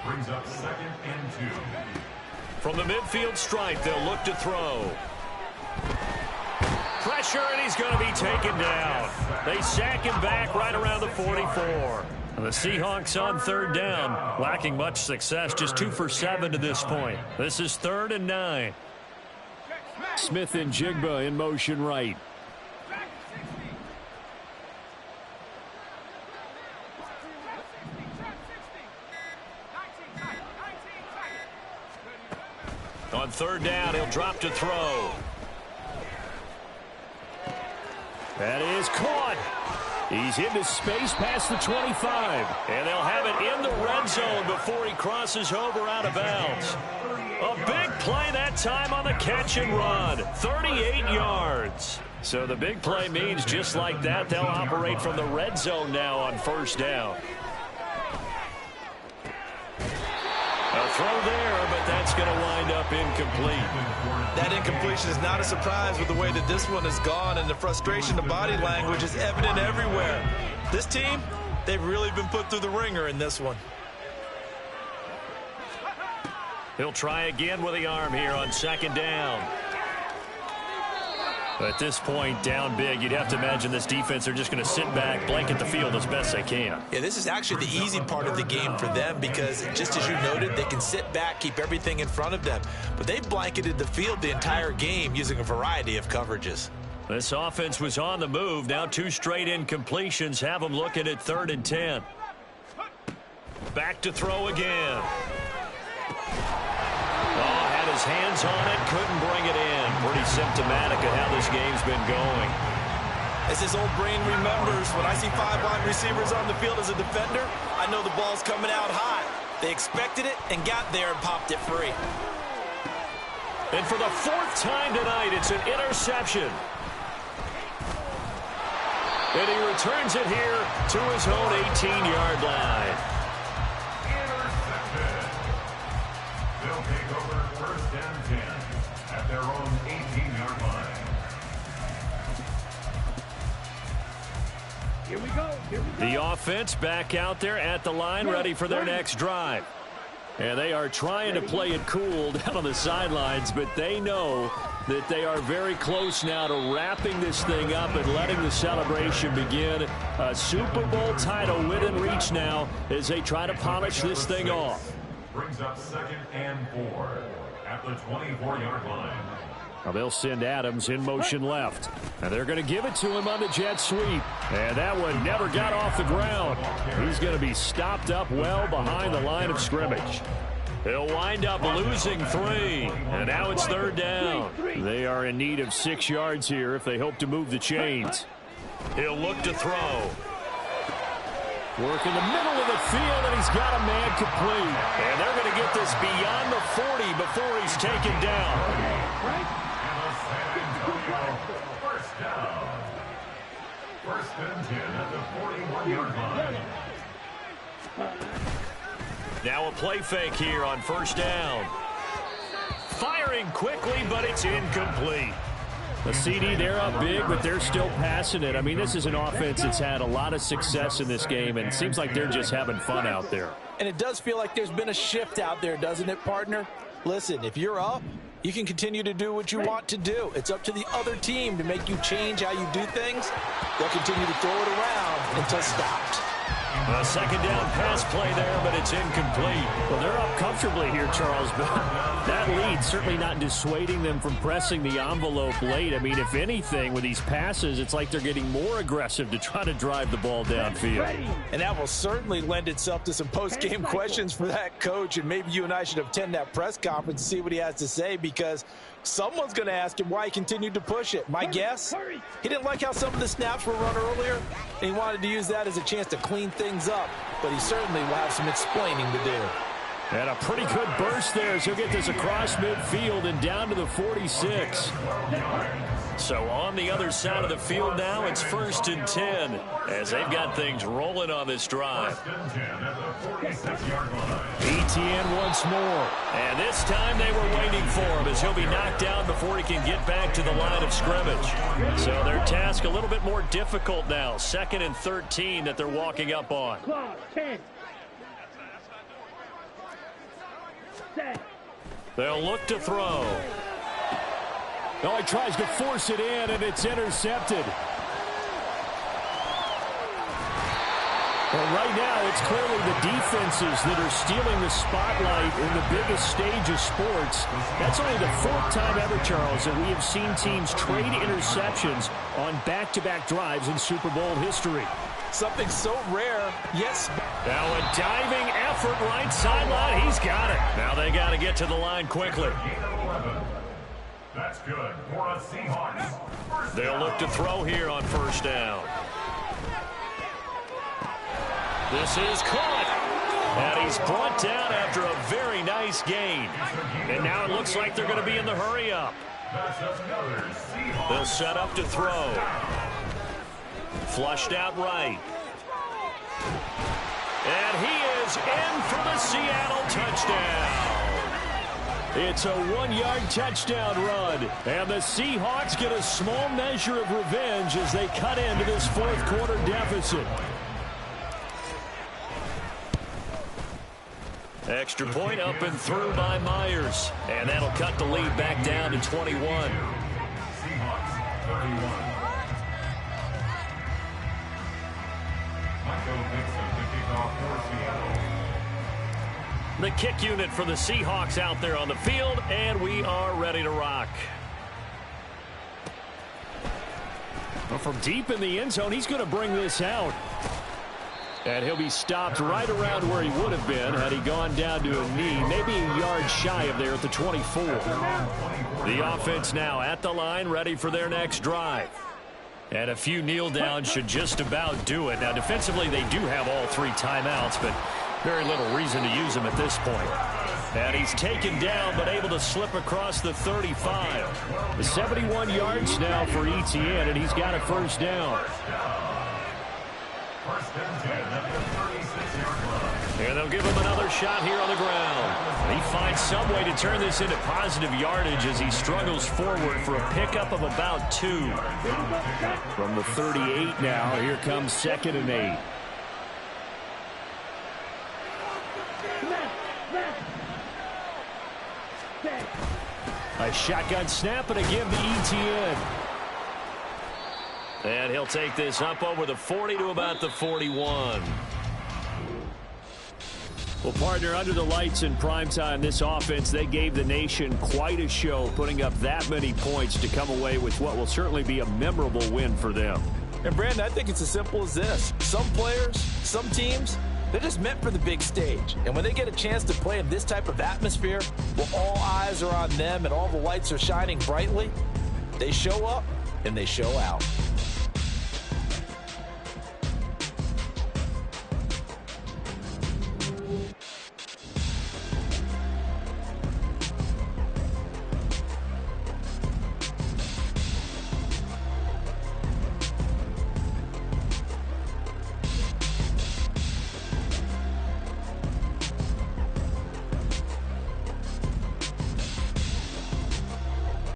8. Brings up 2nd and 2. From the midfield stripe, they'll look to throw. Pressure, and he's going to be taken down. They sack him back right around the 44. And the Seahawks on 3rd down, lacking much success, just 2 for 7 to this point. This is 3rd and 9. Smith and Jigba in motion right. On 3rd down, he'll drop to throw. That is caught. He's into space past the 25. And they'll have it in the red zone before he crosses over out of bounds. A big play that time on the catch and run. 38 yards. So the big play means just like that, they'll operate from the red zone now on 1st down. A throw there, but that's going to wind up incomplete. That incompletion is not a surprise with the way that this one has gone, and the frustration, the body language is evident everywhere. This team, they've really been put through the ringer in this one. He'll try again with the arm here on 2nd down. At this point, down big, you'd have to imagine this defense are just going to sit back, blanket the field as best they can. Yeah, this is actually the easy part of the game for them because, just as you noted, they can sit back, keep everything in front of them. But they've blanketed the field the entire game using a variety of coverages. This offense was on the move. Now 2 straight incompletions have them looking at 3rd and 10. Back to throw again. Had his hands on it, couldn't bring it in. Pretty symptomatic of how this game's been going. As his old brain remembers, when I see 5 wide receivers on the field as a defender, I know the ball's coming out hot. They expected it and got there and popped it free. And for the 4th time tonight, it's an interception. And he returns it here to his own 18-yard line. They'll take over 1st and 10 at their own 18-yard line. Here we go. The offense back out there at the line, ready for their next drive. And they are trying to play it cool down on the sidelines, but they know that they are very close now to wrapping this thing up and letting the celebration begin. A Super Bowl title within reach now as they try to polish this thing off. Brings up 2nd and 4 at the 24-yard line. Now they'll send Adams in motion left. And they're going to give it to him on the jet sweep. And that one never got off the ground. He's going to be stopped up well behind the line of scrimmage. He'll wind up losing 3. And now it's 3rd down. They are in need of 6 yards here if they hope to move the chains. He'll look to throw. Work in the middle of the field, and he's got a man complete. And they're going to get this beyond the 40 before he's taken down. First down. First and 10 at the 41-yard line. Now a play fake here on first down. Firing quickly, but it's incomplete. The CD, they're up big, but they're still passing it. I mean, this is an offense that's had a lot of success in this game, and it seems like they're just having fun out there. And it does feel like there's been a shift out there, doesn't it, partner? Listen, if you're up, you can continue to do what you want to do. It's up to the other team to make you change how you do things. They'll continue to throw it around until stopped. A second down pass play there, but it's incomplete. Well, they're up comfortably here, Charles, but that lead certainly not dissuading them from pressing the envelope late. I mean, if anything, with these passes, it's like they're getting more aggressive to try to drive the ball downfield. And that will certainly lend itself to some post-game questions for that coach, and maybe you and I should attend that press conference and see what he has to say, because someone's going to ask him why he continued to push it. My guess, he didn't like how some of the snaps were run earlier, and he wanted to use that as a chance to clean things up, but he certainly will have some explaining to do. And a pretty good burst there as he'll get this across midfield and down to the 46. So on the other side of the field now, it's first and 10 as they've got things rolling on this drive. Etienne once more. And this time they were waiting for him as he'll be knocked down before he can get back to the line of scrimmage. So their task a little bit more difficult now. 2nd and 13 that they're walking up on. They'll look to throw. Oh, he tries to force it in, and it's intercepted. Well, right now, it's clearly the defenses that are stealing the spotlight in the biggest stage of sports. That's only the 4th time ever, Charles, that we have seen teams trade interceptions on back-to-back drives in Super Bowl history. Something so rare, yes. Now a diving effort right sideline. He's got it. Now they got to get to the line quickly. That's good for a Seahawks. They'll look to throw here on first down. This is caught. And he's brought down after a very nice gain. And now it looks like they're going to be in the hurry up. They'll set up to throw. Flushed out right. And he is in for the Seattle touchdown. It's a 1-yard touchdown run. And the Seahawks get a small measure of revenge as they cut into this 4th quarter deficit. Extra point up and through by Myers. And that'll cut the lead back down to 21. Seahawks 31. The kick unit for the Seahawks out there on the field, and we are ready to rock. Well, from deep in the end zone, he's going to bring this out. And he'll be stopped right around where he would have been had he gone down to a knee, maybe a yard shy of there at the 24. The offense now at the line, ready for their next drive. And a few kneel downs should just about do it. Now, defensively, they do have all 3 timeouts, but very little reason to use them at this point. And he's taken down, but able to slip across the 35. 71 yards now for Etienne, and he's got a first down. And they'll give him another shot here on the ground. He finds some way to turn this into positive yardage as he struggles forward for a pickup of about 2. From the 38 now, here comes 2nd and 8. A shotgun snap, and again to Etienne. And he'll take this up over the 40 to about the 41. Well, partner, under the lights in primetime, this offense, they gave the nation quite a show, putting up that many points to come away with what will certainly be a memorable win for them. And, Brandon, I think it's as simple as this. Some players, some teams, they're just meant for the big stage. And when they get a chance to play in this type of atmosphere, where all eyes are on them and all the lights are shining brightly, they show up and they show out.